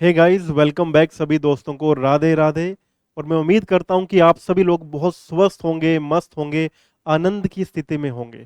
Hey guys, welcome back सभी दोस्तों को। राधे राधे। और मैं उम्मीद करता हूं कि आप सभी लोग बहुत स्वस्थ होंगे, मस्त होंगे, आनंद की स्थिति में होंगे।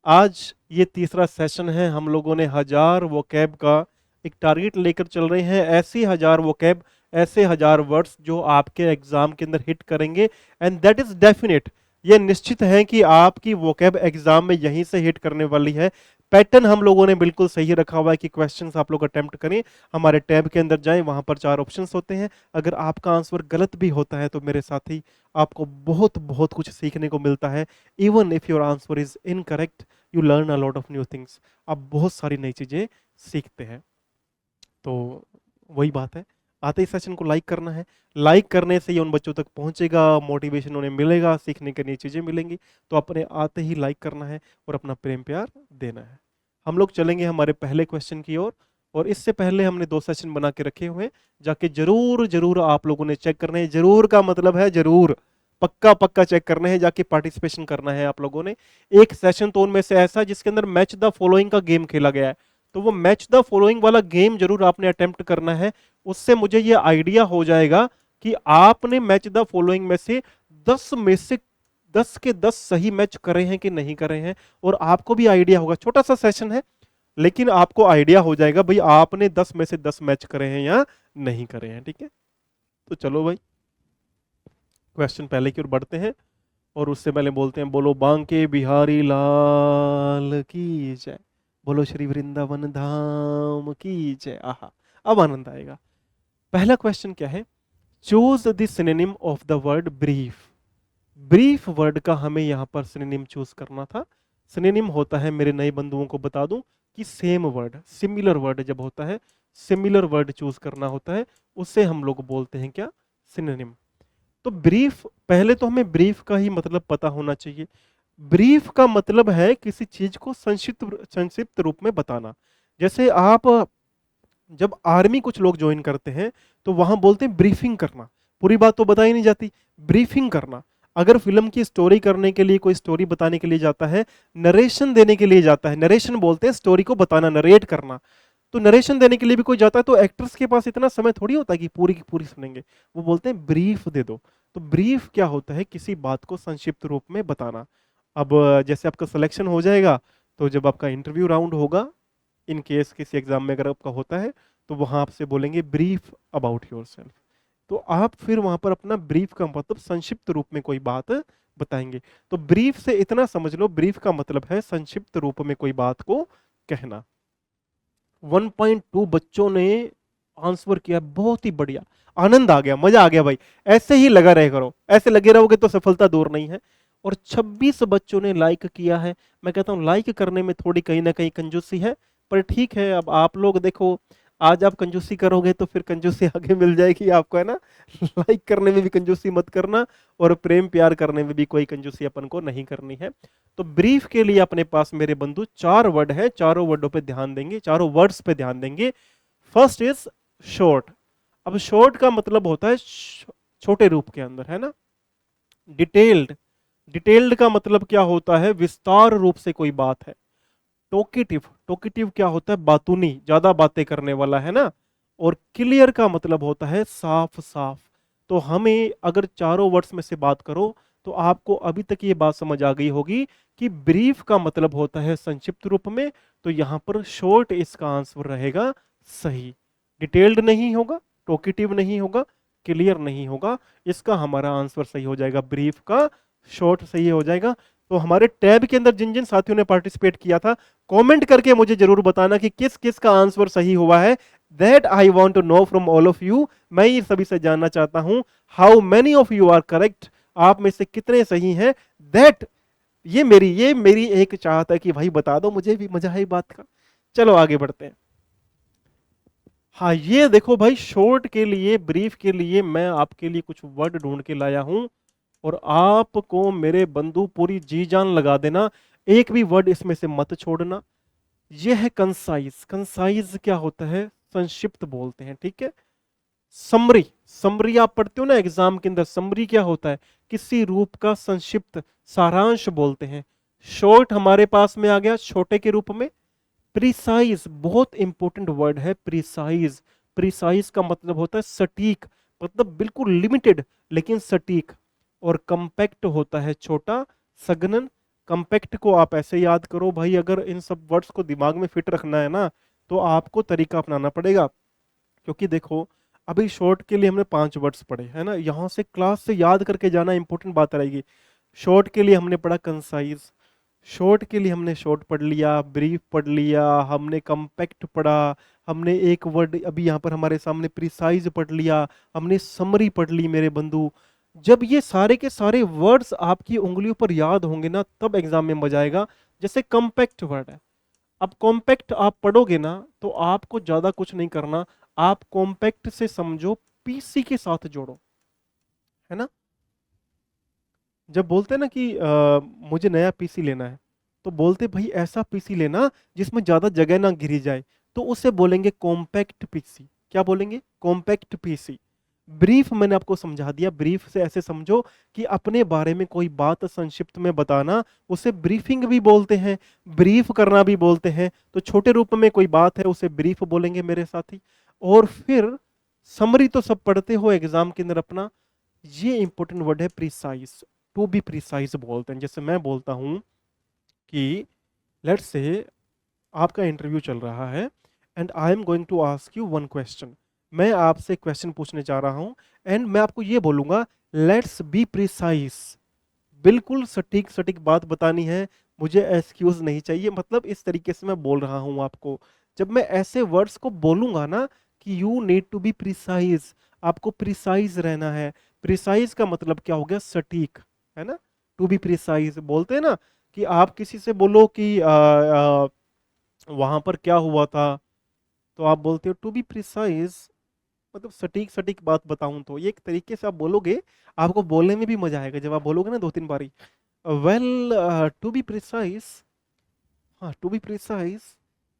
आज ये तीसरा सेशन है। हम लोगों ने 1000 वोकैब का एक टारगेट लेकर चल रहे हैं। ऐसी 1000 वोकैब, ऐसे 1000 वर्ड्स जो आपके एग्जाम के अंदर हिट करेंगे। And that is definite. ये निश्चित है कि आपकी वोकैब एग्जाम में यहीं से हिट करने वाली है। पैटर्न हम लोगों ने बिल्कुल सही रखा हुआ है कि क्वेश्चंस आप लोग अटेम्प्ट करें। हमारे टैब के अंदर जाएं, वहां पर 4 ऑप्शंस होते हैं। अगर आपका आंसर गलत भी होता है तो मेरे साथी, आपको बहुत बहुत कुछ सीखने को मिलता है। Even if your answer is incorrect, you learn a lot of new things. आप बहुत सारी नई चीजें सीखते हैं। तो वही बात है, आते ही सेशन को लाइक करना है। लाइक करने से ही उन बच्चों तक पहुंचेगा, मोटिवेशन उन्हें मिलेगा, सीखने के नई चीजें मिलेंगी। तो अपने आते ही लाइक करना है और अपना प्रेम प्यार देना है। हम लोग चलेंगे हमारे पहले क्वेश्चन की ओर। और इससे पहले हमने 2 सेशन बना के रखे हुए हैं, जाके जरूर जरूर आप लोगों ने चेक करना है। जरूर का मतलब है जरूर, पक्का पक्का चेक करना है, जाके पार्टिसिपेशन करना है आप लोगों ने। एक सेशन तो उनमें से ऐसा जिसके अंदर मैच द फॉलोइंग का गेम खेला गया है, तो वो मैच द फॉलोइंग वाला गेम जरूर आपने अटेम्प्ट करना है। उससे मुझे ये आइडिया हो जाएगा कि आपने मैच द फॉलोइंग में से 10 में से 10 के 10 सही मैच करे हैं कि नहीं करे हैं। और आपको भी आइडिया होगा, छोटा सा सेशन है लेकिन आपको आइडिया हो जाएगा भाई आपने 10 में से 10 मैच करे हैं या नहीं करे हैं। ठीक है, तो चलो भाई क्वेश्चन पहले की ओर बढ़ते हैं। और उससे पहले बोलते हैं, बोलो बांके बिहारी लाल की जय, बोलो श्री वृंदावन धाम की जय। आहा, अब आनंद आएगा। पहला क्वेश्चन क्या है? Choose the synonym of the word brief. Brief word का हमें यहां पर सिनोनिम चूज करना था। सिनोनिम होता है, मेरे नए बंधुओं को बता दूं, कि सेम वर्ड, सिमिलर वर्ड जब होता है, सिमिलर वर्ड चूज करना होता है, उसे हम लोग बोलते हैं क्या? सिनोनिम। तो ब्रीफ, पहले तो हमें ब्रीफ का ही मतलब पता होना चाहिए। ब्रीफ का मतलब है किसी चीज को संक्षिप्त संक्षिप्त रूप में बताना। जैसे आप जब आर्मी कुछ लोग ज्वाइन करते हैं तो वहां बोलते हैं ब्रीफिंग करना। पूरी बात तो बताई नहीं जाती, ब्रीफिंग करना। अगर फिल्म की स्टोरी करने के लिए कोई स्टोरी बताने के लिए जाता है, नरेशन देने के लिए जाता है, नरेशन बोलते हैं स्टोरी को बताना, नरेट करना। तो नरेशन देने के लिए भी कोई जाता है तो एक्टर्स के पास इतना समय थोड़ी होता है कि पूरी की पूरी सुनेंगे। वो बोलते हैं ब्रीफ दे दो। तो ब्रीफ क्या होता है? किसी बात को संक्षिप्त रूप में बताना। अब जैसे आपका सिलेक्शन हो जाएगा, तो जब आपका इंटरव्यू राउंड होगा, इन केस किसी एग्जाम में अगर आपका होता है, तो वहां आपसे बोलेंगे ब्रीफ अबाउट योरसेल्फ। तो आप फिर वहां पर अपना ब्रीफ का मतलब संक्षिप्त रूप में कोई बात बताएंगे। तो ब्रीफ से इतना समझ लो, ब्रीफ का मतलब है संक्षिप्त रूप में कोई बात को कहना। 1.2 बच्चों ने आंसर किया, बहुत ही बढ़िया, आनंद आ गया, मजा आ गया भाई। ऐसे ही लगा रहे करो, ऐसे लगे रहोगे तो सफलता दूर नहीं है। और 26 बच्चों ने लाइक किया है। मैं कहता हूं लाइक करने में थोड़ी कहीं ना कहीं कंजूसी है, पर ठीक है। अब आप लोग देखो, आज आप कंजूसी करोगे तो फिर कंजूसी आगे मिल जाएगी आपको, है ना। लाइक करने में भी कंजूसी मत करना, और प्रेम प्यार करने में भी कोई कंजूसी अपन को नहीं करनी है। तो ब्रीफ के लिए अपने पास मेरे बंधु 4 वर्ड है, चारों वर्डों पे ध्यान देंगे, चारों वर्ड्स पे ध्यान देंगे। First is short. अब शॉर्ट का मतलब होता है छोटे रूप के अंदर, है ना। डिटेल्ड, डिटेल्ड का मतलब क्या होता है? विस्तार रूप से कोई बात है। टोकेटिव, टोकेटिव क्या होता है? बातूनी, ज्यादा बातें करने वाला, है ना। और क्लियर का मतलब होता है साफ साफ। तो हमें अगर चारों वर्ड्स में से बात करो, तो आपको अभी तक ये बात समझ आ गई होगी कि ब्रीफ का मतलब होता है संक्षिप्त रूप में। तो यहां पर शॉर्ट इसका आंसर रहेगा सही। डिटेल्ड नहीं होगा, टोकेटिव नहीं होगा, क्लियर नहीं होगा। इसका हमारा आंसर सही हो जाएगा, ब्रीफ का शॉर्ट सही हो जाएगा। तो हमारे टैब के अंदर जिन जिन साथियों ने पार्टिसिपेट किया था, कमेंट करके मुझे जरूर बताना कि किस किस का आंसर सही हुआ है। That I want to know from all of you. मैं ये सभी से जानना चाहता हूं, how many of you are correct. आप में से कितने सही हैं? दैट, ये मेरी एक चाहत है कि भाई बता दो, मुझे भी मजा है बात का। चलो आगे बढ़ते हैं। हाँ, ये देखो भाई, शॉर्ट के लिए, ब्रीफ के लिए मैं आपके लिए कुछ वर्ड ढूंढ के लाया हूं। और आपको मेरे बंधु पूरी जी जान लगा देना, एक भी वर्ड इसमें से मत छोड़ना। यह है कंसाइज। कंसाइज क्या होता है? संक्षिप्त बोलते हैं, ठीक है। समरी, समरी आप पढ़ते हो ना एग्जाम के अंदर, समरी क्या होता है? किसी रूप का संक्षिप्त सारांश बोलते हैं। शॉर्ट हमारे पास में आ गया छोटे के रूप में। प्रिसाइज, बहुत इंपॉर्टेंट वर्ड है प्रिसाइज। प्रिसाइज का मतलब होता है सटीक, मतलब बिल्कुल लिमिटेड लेकिन सटीक। और कम्पैक्ट होता है छोटा, सघनन। कम्पैक्ट को आप ऐसे याद करो भाई, अगर इन सब वर्ड्स को दिमाग में फिट रखना है ना तो आपको तरीका अपनाना पड़ेगा। क्योंकि देखो, अभी शॉर्ट के लिए हमने 5 वर्ड्स पढ़े है ना, यहाँ से क्लास से याद करके जाना इंपॉर्टेंट बात रहेगी। शॉर्ट के लिए हमने पढ़ा कंसाइज, शॉर्ट के लिए हमने शॉर्ट पढ़ लिया, ब्रीफ पढ़ लिया, हमने कम्पैक्ट पढ़ा, हमने एक वर्ड अभी यहाँ पर हमारे सामने प्रिसाइज पढ़ लिया, हमने समरी पढ़ ली मेरे बंधु। जब ये सारे के सारे वर्ड्स आपकी उंगलियों पर याद होंगे ना तब एग्जाम में मजा आएगा। जैसे कम्पैक्ट वर्ड है, अब कॉम्पैक्ट आप पढ़ोगे ना तो आपको ज्यादा कुछ नहीं करना, आप कॉम्पैक्ट से समझो पीसी के साथ जोड़ो, है ना। जब बोलते हैं ना कि मुझे नया पीसी लेना है, तो बोलते भाई ऐसा पीसी लेना जिसमें ज्यादा जगह ना घिरी जाए, तो उसे बोलेंगे कॉम्पैक्ट पीसी। क्या बोलेंगे? Compact PC. ब्रीफ मैंने आपको समझा दिया, ब्रीफ से ऐसे समझो कि अपने बारे में कोई बात संक्षिप्त में बताना, उसे ब्रीफिंग भी बोलते हैं, ब्रीफ करना भी बोलते हैं। तो छोटे रूप में कोई बात है उसे ब्रीफ बोलेंगे मेरे साथी। और फिर समरी तो सब पढ़ते हो एग्जाम के अंदर अपना, ये इंपॉर्टेंट वर्ड है प्रिसाइज। टू बी प्रिसाइज बोलते हैं। जैसे मैं बोलता हूं कि लेट्स से आपका इंटरव्यू चल रहा है and I am going to ask you one question. मैं आपसे क्वेश्चन पूछने जा रहा हूं एंड मैं आपको ये बोलूंगा लेट्स बी प्रिसाइज। बिल्कुल सटीक सटीक बात बतानी है, मुझे एक्सक्यूज नहीं चाहिए, मतलब इस तरीके से मैं बोल रहा हूं आपको। जब मैं ऐसे वर्ड्स को बोलूंगा ना कि you need to be precise, आपको प्रिसाइज रहना है। प्रिसाइज का मतलब क्या हो गया? सटीक, है ना। टू बी प्रिसाइज बोलते हैं ना कि आप किसी से बोलो कि वहां पर क्या हुआ था, तो आप बोलते हो टू बी प्रिसाइज, मतलब सटीक सटीक बात बताऊं। तो ये एक तरीके से आप बोलोगे, आपको बोलने में भी मजा आएगा जब आप बोलोगे ना 2-3 बारी। वेल, टू बी प्रिसाइज, हाँ to be precise,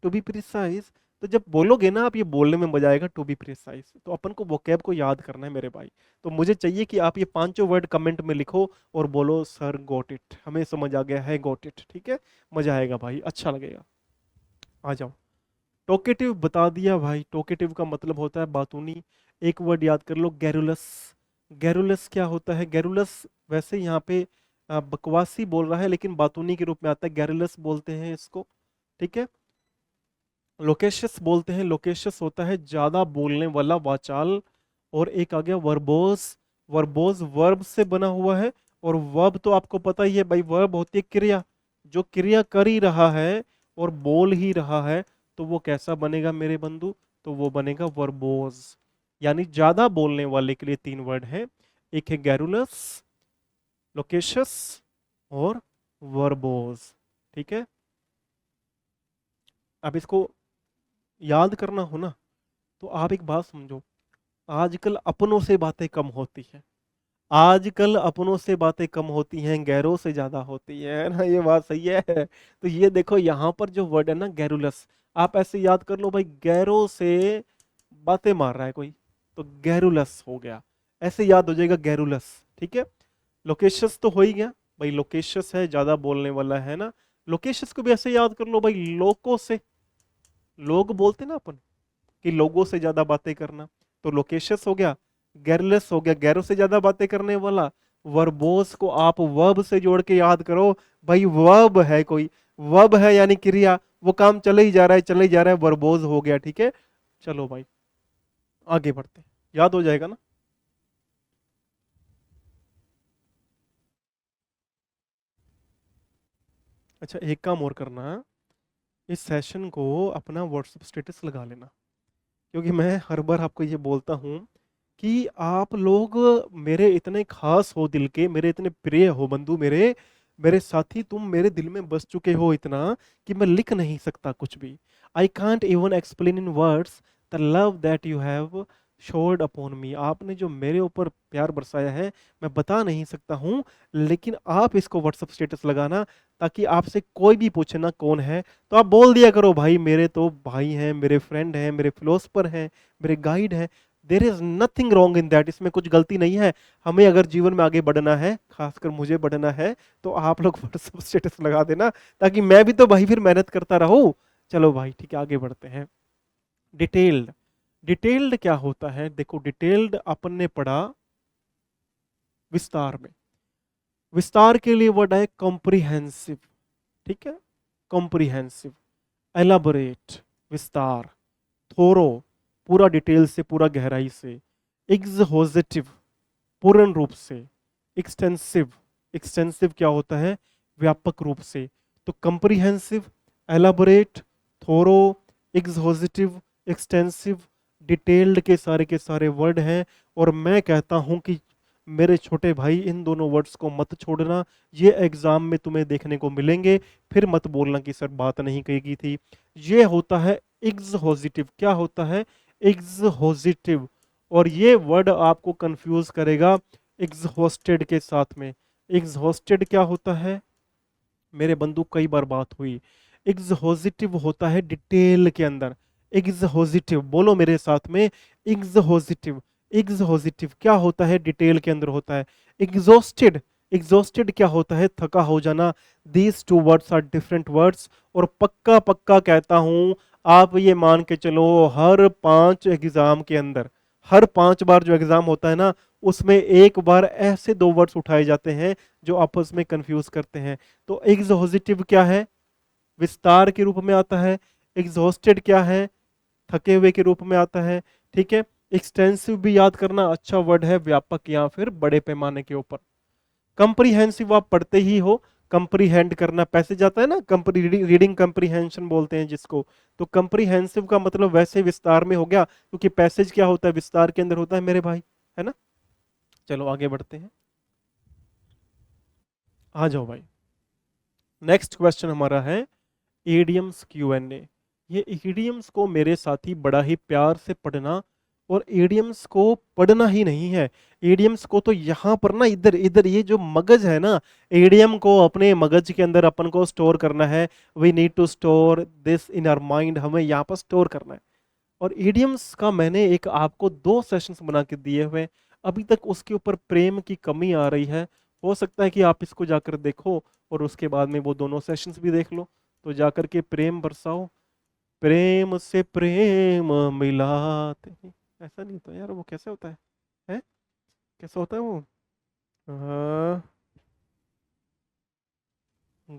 to be precise. तो जब बोलोगे ना आप, ये बोलने में मजा आएगा टू बी प्रिसाइज। तो अपन को वोकैब को याद करना है मेरे भाई। तो मुझे चाहिए कि आप ये 5 वर्ड कमेंट में लिखो और बोलो सर गॉट इट, हमें समझ आ गया है, गॉट इट। ठीक है, मजा आएगा भाई, अच्छा लगेगा। आ जाओ। टोकेटिव बता दिया भाई, टोकेटिव का मतलब होता है बातूनी। एक वर्ड याद कर लो, गैरुलस। गैरुलस क्या होता है? गैरुलस वैसे यहाँ पे बकवासी बोल रहा है लेकिन बातूनी के रूप में आता है, गैरुलस बोलते हैं इसको। ठीक है। लोकेशियस बोलते हैं, लोकेशियस होता है ज्यादा बोलने वाला, वाचाल। और एक आ गया वर्बोज। वर्बोज वर्ब से बना हुआ है, और वर्ब तो आपको पता ही है भाई, वर्ब होती है क्रिया। जो क्रिया कर ही रहा है और बोल ही रहा है, तो वो कैसा बनेगा मेरे बंधु? तो वो बनेगा वर्बोज। यानी ज्यादा बोलने वाले के लिए 3 वर्ड है, एक है गैरुलस, लोकेशियस और वर्बोज। ठीक है। अब इसको याद करना हो ना, तो आप एक बात समझो, आजकल अपनों से बातें कम होती हैं। आजकल अपनों से बातें कम होती हैं, गैरों से ज्यादा होती है ना, ये बात सही है। तो ये देखो यहाँ पर जो वर्ड है ना गैरुलस, आप ऐसे याद कर लो भाई, गैरों से बातें मार रहा है कोई, तो गैरुलस हो गया। ऐसे याद हो जाएगा गैरुलस। ठीक है। लोकेशस तो हो ही गया भाई, लोकेशस है ज्यादा बोलने वाला, है ना। लोकेशस को भी ऐसे याद कर लो भाई, लोगों से, लोग बोलते ना अपन कि लोगों से ज्यादा बातें करना, तो लोकेशस हो गया। गैरलेस हो गया गैरों से ज्यादा बातें करने वाला। वर्बोस को आप वर्ब से जोड़ के याद करो भाई, वर्ब है कोई, वर्ब है यानी क्रिया, वो काम चले ही जा रहा है, चले ही जा रहा है, वर्बोज हो गया। ठीक है। चलो भाई आगे बढ़ते हैं। याद हो जाएगा ना। अच्छा एक काम और करना, इस सेशन को अपना व्हाट्सएप स्टेटस लगा लेना। क्योंकि मैं हर बार आपको ये बोलता हूँ कि आप लोग मेरे इतने खास हो दिल के, मेरे इतने प्रिय हो बंधु, मेरे मेरे साथी, तुम मेरे दिल में बस चुके हो इतना कि मैं लिख नहीं सकता कुछ भी। I can't even explain in words the love that you have assured upon मी। आपने जो मेरे ऊपर प्यार बरसाया है मैं बता नहीं सकता हूँ। लेकिन आप इसको व्हाट्सएप स्टेटस लगाना, ताकि आपसे कोई भी पूछे ना कौन है, तो आप बोल दिया करो भाई मेरे तो भाई हैं, मेरे फ्रेंड हैं, मेरे फिलोसफर हैं, मेरे गाइड हैं। There is nothing wrong in that, इसमें कुछ गलती नहीं है। हमें अगर जीवन में आगे बढ़ना है, खासकर मुझे बढ़ना है, तो आप लोग व्हाट्सएप स्टेटस लगा देना, ताकि मैं भी तो भाई फिर मेहनत करता रहूं। चलो भाई ठीक है, आगे बढ़ते हैं। डिटेल्ड, डिटेल्ड क्या होता है? देखो, डिटेल्ड अपन ने पढ़ा विस्तार में। विस्तार के लिए वर्ड है कॉम्प्रिहेंसिव। ठीक है, कॉम्प्रिहेंसिव, एलाबोरेट, विस्तार, थोरो, पूरा डिटेल से, पूरा गहराई से, एग्जहोजिटिव, पूर्ण रूप से, एक्सटेंसिव, एक्सटेंसिव क्या होता है? व्यापक रूप से। तो कॉम्प्रिहेंसिव, एलाबोरेट, थोरो, एग्जहोजिटिव, एक्सटेंसिव, डिटेल्ड के सारे वर्ड हैं। और मैं कहता हूं कि मेरे छोटे भाई, इन दोनों वर्ड्स को मत छोड़ना, ये एग्जाम में तुम्हें देखने को मिलेंगे। फिर मत बोलना कि सर बात नहीं कही थी। ये होता है एग्जहोजिटिव। क्या होता है? एग्जहोजिटिव। और ये वर्ड आपको कंफ्यूज करेगा एग्जॉस्टेड के साथ में। एग्जॉस्टेड क्या होता है मेरे बंधु? कई बार बात हुई। एग्जहोजिटिव होता है डिटेल के अंदर। एग्जहोजिटिव, बोलो मेरे साथ में, एग्जहोजिटिव। एग्जहोजिटिव क्या होता है? डिटेल के अंदर होता है। एग्जॉस्टेड, एग्जॉस्टेड क्या होता है? थका हो जाना। These two words are different words. और पक्का पक्का कहता हूं, आप ये मान के चलो, हर 5 एग्जाम के अंदर, हर 5 बार जो एग्जाम होता है ना, उसमें एक बार ऐसे 2 वर्ड्स उठाए जाते हैं जो आपस में कंफ्यूज करते हैं। तो एग्जॉस्टिव क्या है? विस्तार के रूप में आता है। एग्जॉस्टेड क्या है? थके हुए के रूप में आता है। ठीक है। एक्सटेंसिव भी याद करना अच्छा वर्ड है, व्यापक या फिर बड़े पैमाने के ऊपर। कंप्रीहेंसिव आप पढ़ते ही हो, कंप्रीहेंड करना, पैसे जाता है ना, रीडिंग कंप्रीहेंशन बोलते हैं जिसको। तो कंप्रीहेंसिव का मतलब वैसे विस्तार में हो गया, क्योंकि पैसेज क्या होता है? विस्तार के अंदर होता है मेरे भाई, है ना। चलो आगे बढ़ते हैं, आ जाओ भाई। नेक्स्ट क्वेश्चन हमारा है ईडियम्स Q&A। ये ईडियम्स को मेरे साथी बड़ा ही प्यार से पढ़ना, और ईडियम्स को पढ़ना ही नहीं है, ईडियम्स को तो यहाँ पर ना, इधर इधर ये जो मगज है ना, ईडियम को अपने मगज के अंदर अपन को स्टोर करना है। We need to store this in our mind, हमें यहाँ पर स्टोर करना है। और ईडियम्स का मैंने एक आपको 2 सेशंस बना के दिए हुए, अभी तक उसके ऊपर प्रेम की कमी आ रही है। हो सकता है कि आप इसको जाकर देखो और उसके बाद में वो दोनों सेशंस भी देख लो। तो जाकर के प्रेम बरसाओ, प्रेम से प्रेम मिलाते हैं। ऐसा नहीं तो यार, वो कैसे होता है? कैसा होता है वो? आ,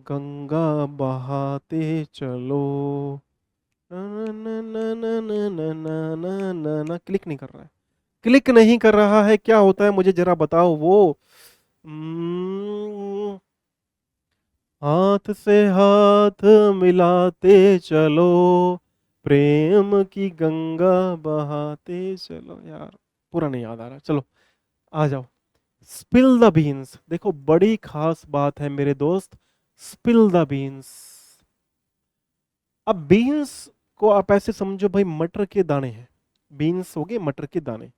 गंगा बहाते चलो, ना क्लिक नहीं कर रहा है, क्लिक नहीं कर रहा है, क्या होता है मुझे जरा बताओ वो। हम्म, हाथ से हाथ मिलाते चलो, प्रेम की गंगा बहाते चलो। यार पूरा नहीं याद आ रहा, चलो आ जाओ। स्पिल द बीन्स, देखो बड़ी खास बात है मेरे दोस्त, स्पिल द बीन्स। अब बीन्स को आप ऐसे समझो भाई, मटर के दाने हैं। बीन्स हो गए मटर के दाने।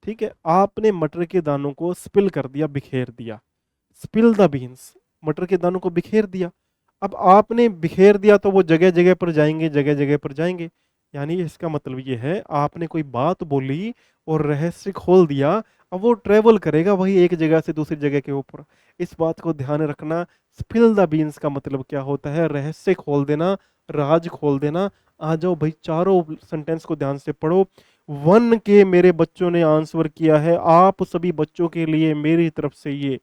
ठीक है, आपने मटर के दानों को स्पिल कर दिया, बिखेर दिया। स्पिल द बीन्स, मटर के दानों को बिखेर दिया। अब आपने बिखेर दिया तो वो जगह जगह पर जाएंगे, जगह जगह पर जाएंगे। यानी इसका मतलब ये है, आपने कोई बात बोली और रहस्य खोल दिया, अब वो ट्रेवल करेगा वही एक जगह से दूसरी जगह के ऊपर। इस बात को ध्यान रखना। स्पिल द बीन्स का मतलब क्या होता है? रहस्य खोल देना, राज खोल देना। आ जाओ भाई, चारों सेंटेंस को ध्यान से पढ़ो। 1 के मेरे बच्चों ने आंसर किया है, आप सभी बच्चों के लिए मेरी तरफ से ये।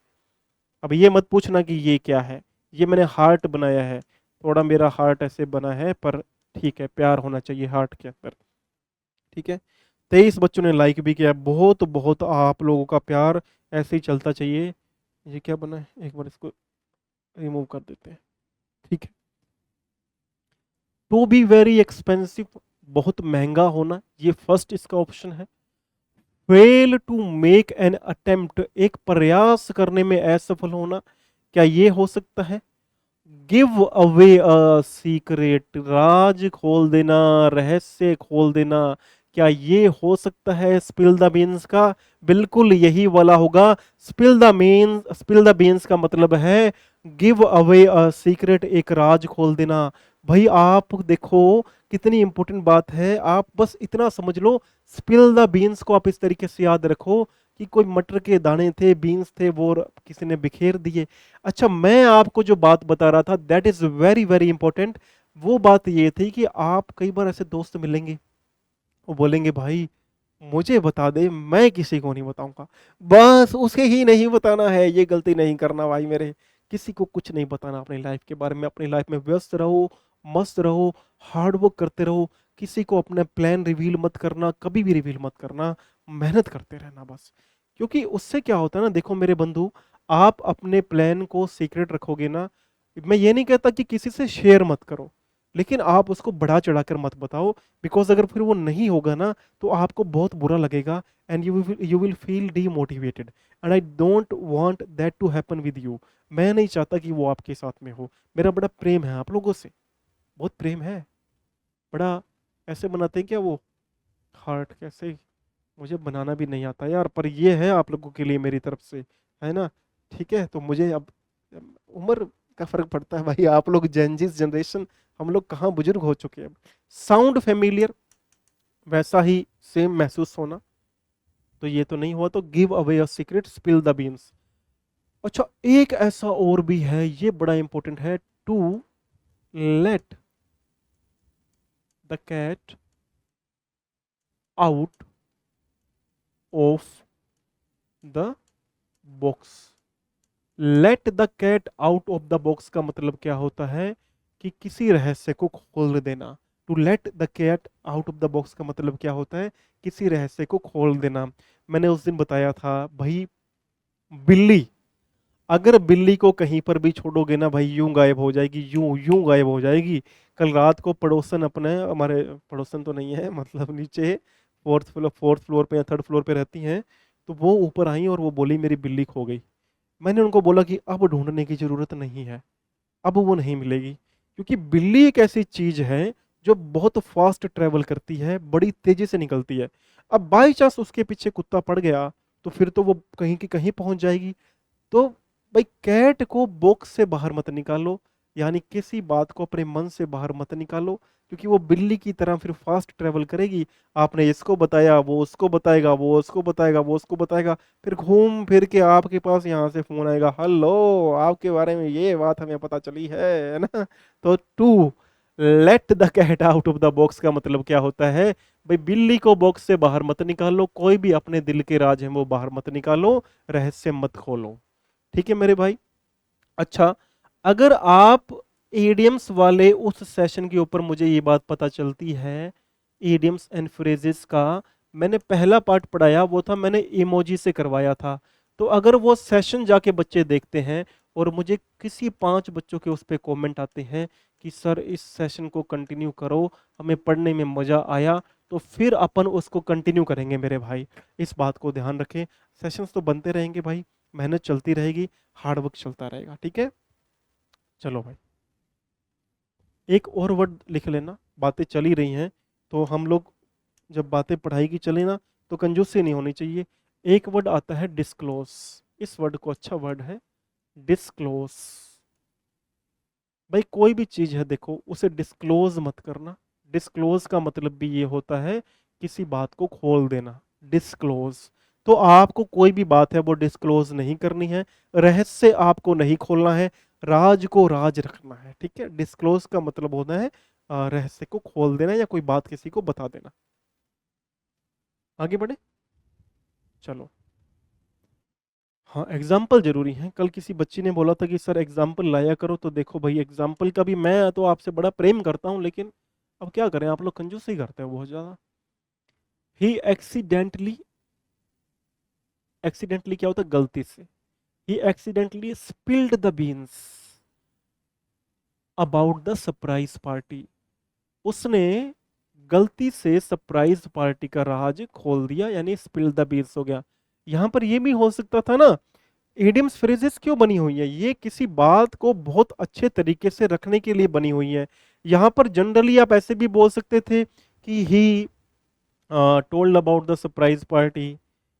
अब ये मत पूछना कि ये क्या है, ये मैंने हार्ट बनाया है, थोड़ा मेरा हार्ट ऐसे बना है, पर ठीक है, प्यार होना चाहिए हार्ट के अंदर। ठीक है। 23 बच्चों ने लाइक भी किया, बहुत बहुत आप लोगों का प्यार ऐसे ही चलता चाहिए। ये क्या बना है, एक बार इसको रिमूव कर देते हैं। ठीक है। टू बी वेरी एक्सपेंसिव, बहुत महंगा होना, ये फर्स्ट इसका ऑप्शन है। Fail to make an attempt, एक प्रयास करने में असफल होना, क्या ये हो सकता है? गिव अवे अ सीक्रेट, राज खोल देना, रहस्य खोल देना, क्या ये हो सकता है स्पिल द बीन्स का? बिल्कुल यही वाला होगा। स्पिल द बीन्स का मतलब है गिव अवे अ सीक्रेट, एक राज खोल देना। भाई आप देखो कितनी इंपॉर्टेंट बात है, आप बस इतना समझ लो। स्पिल द बीन्स को आप इस तरीके से याद रखो कि कोई मटर के दाने थे, बीन्स थे, वो किसी ने बिखेर दिए। अच्छा, मैं आपको जो बात बता रहा था, that is very very important. वो बात ये थी कि आप कई बार ऐसे दोस्त मिलेंगे, वो बोलेंगे भाई मुझे बता दे, मैं किसी को नहीं बताऊंगा, बस उसे ही नहीं बताना है, ये गलती नहीं करना भाई मेरे। किसी को कुछ नहीं बताना अपनी लाइफ के बारे में, अपनी लाइफ में व्यस्त रहो, मस्त रहो, हार्ड वर्क करते रहो। किसी को अपना प्लान रिवील मत करना, कभी भी रिवील मत करना, मेहनत करते रहना बस। क्योंकि उससे क्या होता है ना, देखो मेरे बंधु, आप अपने प्लान को सीक्रेट रखोगे ना, मैं ये नहीं कहता कि किसी से शेयर मत करो, लेकिन आप उसको बढ़ा चढ़ाकर मत बताओ। बिकॉज अगर फिर वो नहीं होगा ना, तो आपको बहुत बुरा लगेगा, and you will feel demotivated, and I don't want that to happen with you. मैं नहीं चाहता कि वो आपके साथ में हो। मेरा बड़ा प्रेम है आप लोगों से, बहुत प्रेम है, बड़ा। ऐसे बनाते हैं क्या वो हार्ट, कैसे, मुझे बनाना भी नहीं आता यार, पर ये है आप लोगों के लिए मेरी तरफ से, है ना। ठीक है, तो मुझे अब उम्र का फर्क पड़ता है भाई, आप लोग जेनजिस जनरेशन, हम लोग कहाँ बुजुर्ग हो चुके हैं। साउंड फेमिलियर, वैसा ही सेम महसूस होना, तो ये तो नहीं हुआ, तो give away a secret, spill the beans. अच्छा, एक ऐसा और भी है, ये बड़ा इंपॉर्टेंट है, to let the cat out of the box. Let the cat out of the box का मतलब क्या होता है कि किसी रहस्य को खोल देना। To let the cat out of the box का मतलब क्या होता है, किसी रहस्य को खोल देना। मैंने उस दिन बताया था भाई, बिल्ली, अगर बिल्ली को कहीं पर भी छोड़ोगे ना भाई, यूं गायब हो जाएगी, यूं यूं गायब हो जाएगी। कल रात को पड़ोसन अपने, हमारे पड़ोसन तो नहीं है, मतलब नीचे फोर्थ फ्लोर पे या थर्ड फ्लोर पे रहती हैं, तो वो ऊपर आई और वो बोली मेरी बिल्ली खो गई। मैंने उनको बोला कि अब ढूंढने की जरूरत नहीं है, अब वो नहीं मिलेगी, क्योंकि बिल्ली एक ऐसी चीज है जो बहुत फास्ट ट्रेवल करती है, बड़ी तेजी से निकलती है। अब बाई चांस उसके पीछे कुत्ता पड़ गया, तो फिर तो वो कहीं की कहीं पहुंच जाएगी। तो भाई कैट को बॉक्स से बाहर मत निकालो, यानी किसी बात को अपने मन से बाहर मत निकालो, क्योंकि वो बिल्ली की तरह फिर फास्ट ट्रेवल करेगी। आपने इसको बताया, वो उसको बताएगा, वो उसको बताएगा, वो उसको बताएगा, फिर घूम फिर के आपके पास यहाँ से फोन आएगा, हेलो, आपके बारे में ये बात हमें पता चली है ना। तो to let the cat out of the box का मतलब क्या होता है, भाई बिल्ली को बॉक्स से बाहर मत निकालो, कोई भी अपने दिल के राज हैं वो बाहर मत निकालो, रहस्य मत खोलो। ठीक है मेरे भाई। अच्छा, अगर आप एडियम्स वाले उस सेशन के ऊपर, मुझे ये बात पता चलती है, एडियम्स एंड फ्रेजेस का मैंने पहला पार्ट पढ़ाया, वो था मैंने इमोजी से करवाया था। तो अगर वो सेशन जाके बच्चे देखते हैं और मुझे किसी 5 बच्चों के उस पे कमेंट आते हैं कि सर इस सेशन को कंटिन्यू करो, हमें पढ़ने में मजा आया, तो फिर अपन उसको कंटिन्यू करेंगे मेरे भाई। इस बात को ध्यान रखें, सेशंस तो बनते रहेंगे भाई, मेहनत चलती रहेगी, हार्ड वर्क चलता रहेगा, ठीक है। चलो भाई, एक और वर्ड लिख लेना, बातें चल ही रही हैं, तो हम लोग जब बातें पढ़ाई की चले ना, तो कंजूसी नहीं होनी चाहिए। एक वर्ड आता है डिस्क्लोज, इस वर्ड को, अच्छा वर्ड है डिस्क्लोज। भाई कोई भी चीज है देखो, उसे डिस्क्लोज मत करना। डिस्क्लोज का मतलब भी ये होता है किसी बात को खोल देना, डिस्क्लोज। तो आपको कोई भी बात है वो डिस्क्लोज नहीं करनी है, रहस्य आपको नहीं खोलना है, राज को राज रखना है, ठीक है। डिस्क्लोज का मतलब होता है रहस्य को खोल देना या कोई बात किसी को बता देना। आगे बढ़े, चलो। हाँ, एग्जाम्पल जरूरी है। कल किसी बच्ची ने बोला था कि सर एग्जाम्पल लाया करो, तो देखो भाई, एग्जाम्पल का भी मैं तो आपसे बड़ा प्रेम करता हूँ, लेकिन अब क्या करें, आप लोग कंजूसी करते हो बहुत ज्यादा। ही एक्सीडेंटली, एक्सीडेंटली क्या होता है, गलती से। He accidentally spilled the beans about the surprise party. उसने गलती से सरप्राइज पार्टी का राज खोल दिया, यानी स्पिल द बीन्स हो गया। यहां पर यह भी हो सकता था ना, इडियम्स फ्रेजेस क्यों बनी हुई है, ये किसी बात को बहुत अच्छे तरीके से रखने के लिए बनी हुई है। यहां पर जनरली आप ऐसे भी बोल सकते थे कि he told about the surprise party,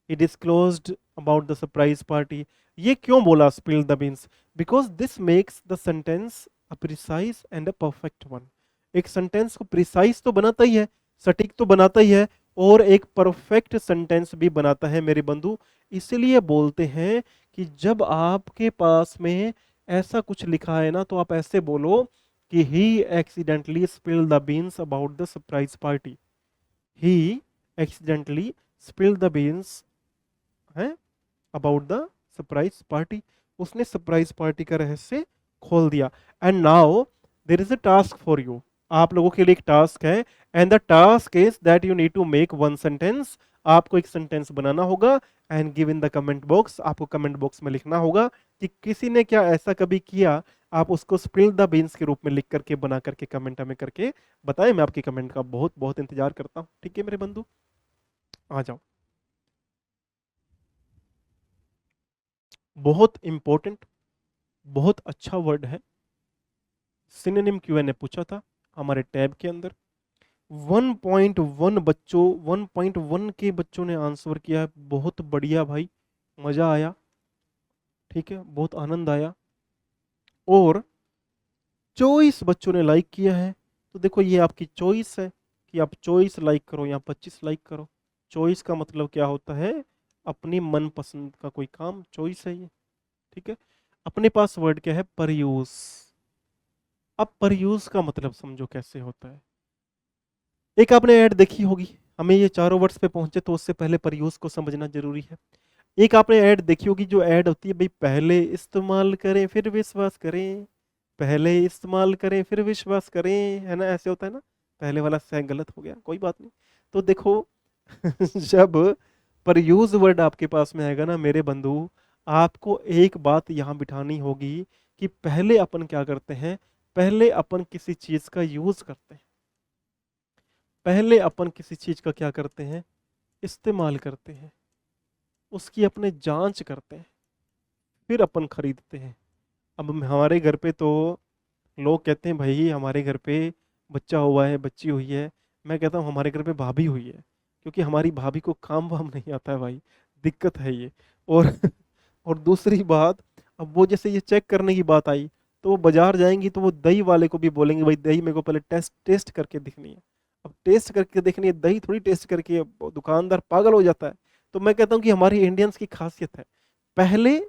he disclosed about the surprise party. ये क्यों बोला spill the beans, because this makes the sentence a precise and a perfect one. एक सेंटेंस को प्रिसाइज तो बनाता ही है, सटीक तो बनाता ही है, और एक परफेक्ट सेंटेंस भी बनाता है मेरे बंधु। इसलिए बोलते हैं कि जब आपके पास में ऐसा कुछ लिखा है ना, तो आप ऐसे बोलो कि he accidentally spill the beans about the surprise party. He accidentally spilled the beans है अबाउट द सरप्राइज पार्टी, उसने सरप्राइज पार्टी का रहस्य खोल दिया। And now there is a task for you, आप लोगों के लिए एक टास्क है। And the task is that you need to make one sentence, आपको एक सेंटेंस बनाना होगा। And give in the comment box, आपको कमेंट बॉक्स में लिखना होगा कि किसी ने क्या ऐसा कभी किया, आप उसको स्पिल द बीन्स के रूप में लिख करके बना करके कमेंट हमें करके बताएं। मैं आपके कमेंट का बहुत बहुत इंतजार करता हूं। ठीक है मेरे बंधु, आ जाओ। बहुत इंपॉर्टेंट, बहुत अच्छा वर्ड है। सिनोनिम क्यूएनए पूछा था हमारे टैब के अंदर। 1.1 बच्चों, 1.1 के बच्चों ने आंसर किया है। बहुत बढ़िया भाई, मजा आया। ठीक है, बहुत आनंद आया। और 24 बच्चों ने लाइक किया है। तो देखो ये आपकी चॉइस है कि आप 24 लाइक करो या 25 लाइक करो। चॉइस का मतलब क्या होता है, अपनी मनपसंद का कोई काम, चॉइस है ये। ठीक है, अपने पास वर्ड क्या है, परयूज। अब परयूज का मतलब समझो कैसे होता है। एक आपने ऐड देखी होगी, हमें ये चारों वर्ड्स पे पहुंचे तो उससे पहले परयूज को समझना जरूरी है। एक आपने ऐड देखी होगी, जो ऐड होती है भाई, पहले इस्तेमाल करें फिर विश्वास करें, पहले इस्तेमाल करें फिर विश्वास करें, है ना, ऐसे होता है ना। पहले वाला से गलत हो गया, कोई बात नहीं। तो देखो जब परयूज वर्ड आपके पास में आएगा ना मेरे बंधु, आपको एक बात यहां बिठानी होगी कि पहले अपन क्या करते हैं, पहले अपन किसी चीज का यूज करते हैं, पहले अपन किसी चीज का क्या करते हैं, इस्तेमाल करते हैं, उसकी अपने जांच करते हैं, फिर अपन खरीदते हैं। अब हमारे घर पे तो लोग कहते हैं भाई हमारे घर पे बच्चा हुआ है, बच्ची हुई है। मैं कहता हूँ हमारे घर पे भाभी हुई है, क्योंकि हमारी भाभी को काम वाम नहीं आता है भाई, दिक्कत है ये। और और दूसरी बात, अब वो जैसे ये चेक करने की बात आई, तो वो बाजार जाएंगी तो वो दही वाले को भी बोलेंगे भाई दही मेरे को पहले टेस्ट टेस्ट करके दिखनी है। अब टेस्ट करके देखनी है, दही थोड़ी टेस्ट करके, अब दुकानदार पागल हो जाता है। तो मैं कहता हूँ कि हमारी इंडियंस की खासियत है, पहले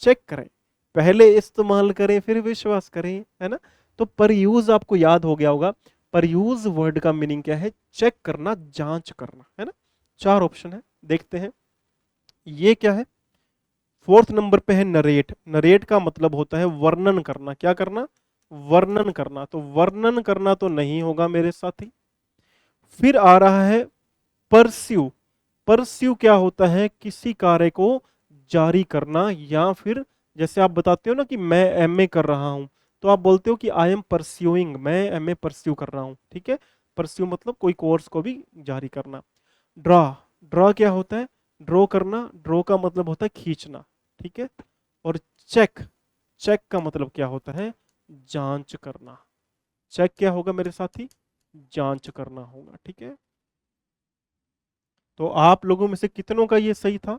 चेक करें, पहले इस्तेमाल करें फिर विश्वास करें, है ना। तो पर यूज आपको याद हो गया होगा, पर यूज वर्ड का मीनिंग क्या है, चेक करना, जांच करना, है ना। चार ऑप्शन है, देखते हैं ये क्या है। फोर्थ नंबर पे है नरेट। नरेट का मतलब होता है वर्णन करना, क्या करना, वर्णन करना। तो वर्णन करना तो नहीं होगा मेरे साथी। फिर आ रहा है परस्यू। परस्यू क्या होता है, किसी कार्य को जारी करना, या फिर जैसे आप बताते हो ना कि मैं एमए कर रहा हूं, तो आप बोलते हो कि आई एम परस्यूइंग, मैं एमए परस्यू कर रहा हूं। ठीक है, परस्यू मतलब कोई कोर्स को भी जारी करना। ड्रा, ड्रा क्या होता है, ड्रॉ करना, ड्रॉ का मतलब होता है खींचना। ठीक है, और चेक, चेक का मतलब क्या होता है, जांच करना। चेक क्या होगा मेरे साथी, जांच करना होगा। ठीक है, तो आप लोगों में से कितनों का ये सही था,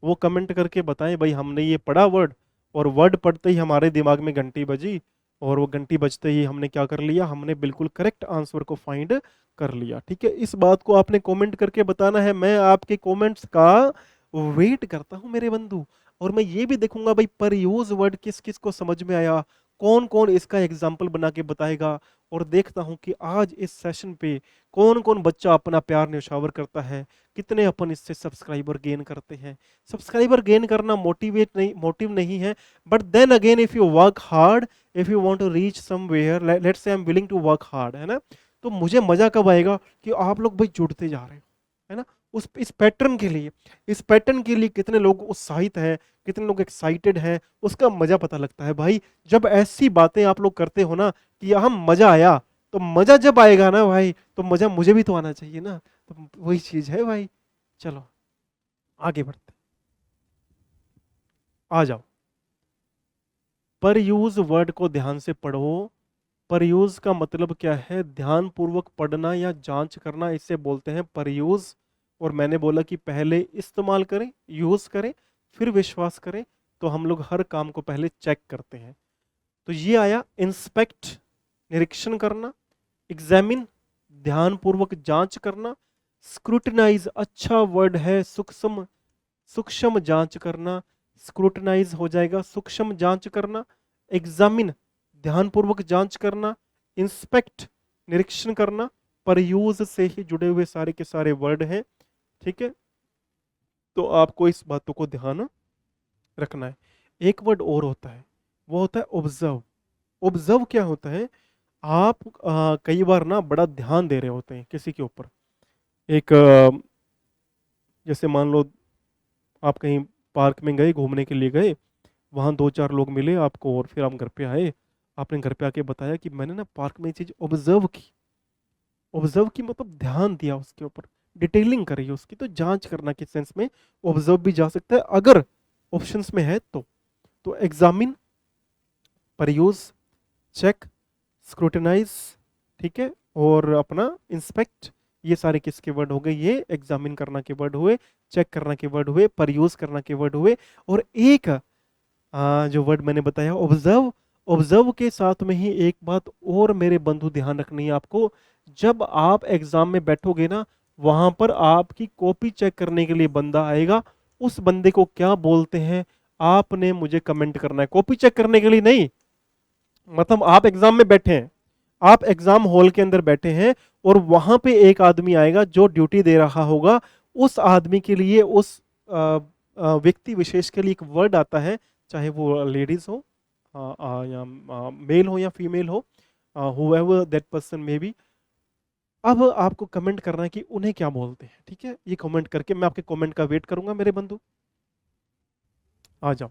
वो कमेंट करके बताएं भाई। हमने ये पढ़ा वर्ड, और वर्ड पढ़ते ही हमारे दिमाग में घंटी बजी, और वो घंटी बजते ही हमने क्या कर लिया, हमने बिल्कुल करेक्ट आंसर को फाइंड कर लिया। ठीक है, इस बात को आपने कमेंट करके बताना है। मैं आपके कमेंट्स का वेट करता हूं मेरे बंधु। और मैं ये भी देखूंगा भाई पर यूज वर्ड किस किस को समझ में आया, कौन कौन इसका एग्जाम्पल बना के बताएगा। और देखता हूं कि आज इस सेशन पे कौन कौन बच्चा अपना प्यार न्यौछावर करता है, कितने अपन इससे सब्सक्राइबर गेन करते हैं। सब्सक्राइबर गेन करना मोटिवेट नहीं, मोटिव नहीं है, but then again if you work hard, if you want to reach somewhere, let's say I am willing to work hard, है ना, तो मुझे मजा कब आएगा कि आप लोग भाई जुड़ते जा रहे हो, है ना। उस इस पैटर्न के लिए, इस पैटर्न के लिए कितने लोग उत्साहित हैं, कितने लोग एक्साइटेड हैं, उसका मजा पता लगता है भाई। जब ऐसी बातें आप लोग करते हो ना कि हम मजा आया, तो मजा जब आएगा ना भाई, तो मजा मुझे भी तो आना चाहिए ना। तो वही चीज है भाई। चलो आगे बढ़ते, आ जाओ। पर यूज वर्ड को ध्यान से पढ़ो। पर यूज का मतलब क्या है, ध्यान पूर्वक पढ़ना या जांच करना, इसे बोलते हैं पर यूज। और मैंने बोला कि पहले इस्तेमाल करें, यूज करें, फिर विश्वास करें। तो हम लोग हर काम को पहले चेक करते हैं। तो ये आया इंस्पेक्ट, निरीक्षण करना, एग्जामिन, ध्यान पूर्वक जांच करना, स्क्रूटनाइज, अच्छा वर्ड है, सूक्ष्म, सूक्ष्म जांच करना, स्क्रूटनाइज हो जाएगा, सूक्ष्म जांच करना, एग्जामिन, ध्यानपूर्वक जांच करना, इंस्पेक्ट, निरीक्षण करना, परयूज से ही जुड़े हुए सारे के सारे वर्ड हैं, ठीक है। तो आपको इस बातों को ध्यान रखना है। एक वर्ड और होता है, वो होता है ऑब्जर्व। ऑब्जर्व क्या होता है? आप कई बार ना बड़ा ध्यान दे रहे होते हैं किसी के ऊपर। एक जैसे मान लो आप कहीं पार्क में गए, घूमने के लिए गए, वहाँ दो चार लोग मिले आपको और फिर आप घर पे आए। आपने घर पे आके बताया कि मैंने ना पार्क में ये चीज ऑब्जर्व की। ऑब्जर्व की मतलब ध्यान दिया उसके ऊपर, डिटेलिंग करी उसकी। तो जांच करना के सेंस में ऑब्जर्व भी जा सकता है अगर ऑप्शंस में है तो एग्जामिन, परयूज, चेक, स्क्रूटनाइज, ठीक है, और अपना इंस्पेक्ट। ये सारे किसके वर्ड हो गए? ये एग्जामिन करना के वर्ड हुए, चेक करना के वर्ड हुए, परयूज करना के वर्ड हुए। और एक जो वर्ड मैंने बताया ऑब्जर्व, ऑब्जर्व के साथ में ही एक बात और मेरे बंधु ध्यान रखनी है आपको। जब आप एग्जाम में बैठोगे ना, वहां पर आपकी कॉपी चेक करने के लिए बंदा आएगा। उस बंदे को क्या बोलते हैं आपने मुझे कमेंट करना है, कॉपी चेक करने के लिए नहीं। मतलब आप एग्जाम में बैठे हैं, आप एग्जाम हॉल के अंदर बैठे हैं, और वहां पे एक आदमी आएगा जो ड्यूटी दे रहा होगा। उस आदमी के लिए, उस व्यक्ति विशेष के लिए एक वर्ड आता है, चाहे वो लेडीज हो या मेल हो या फीमेल हो, whoever that person may be. अब आपको कमेंट करना है कि उन्हें क्या बोलते हैं, ठीक है। ये कमेंट करके मैं आपके कमेंट का वेट करूंगा मेरे बंधु। आ जाओ।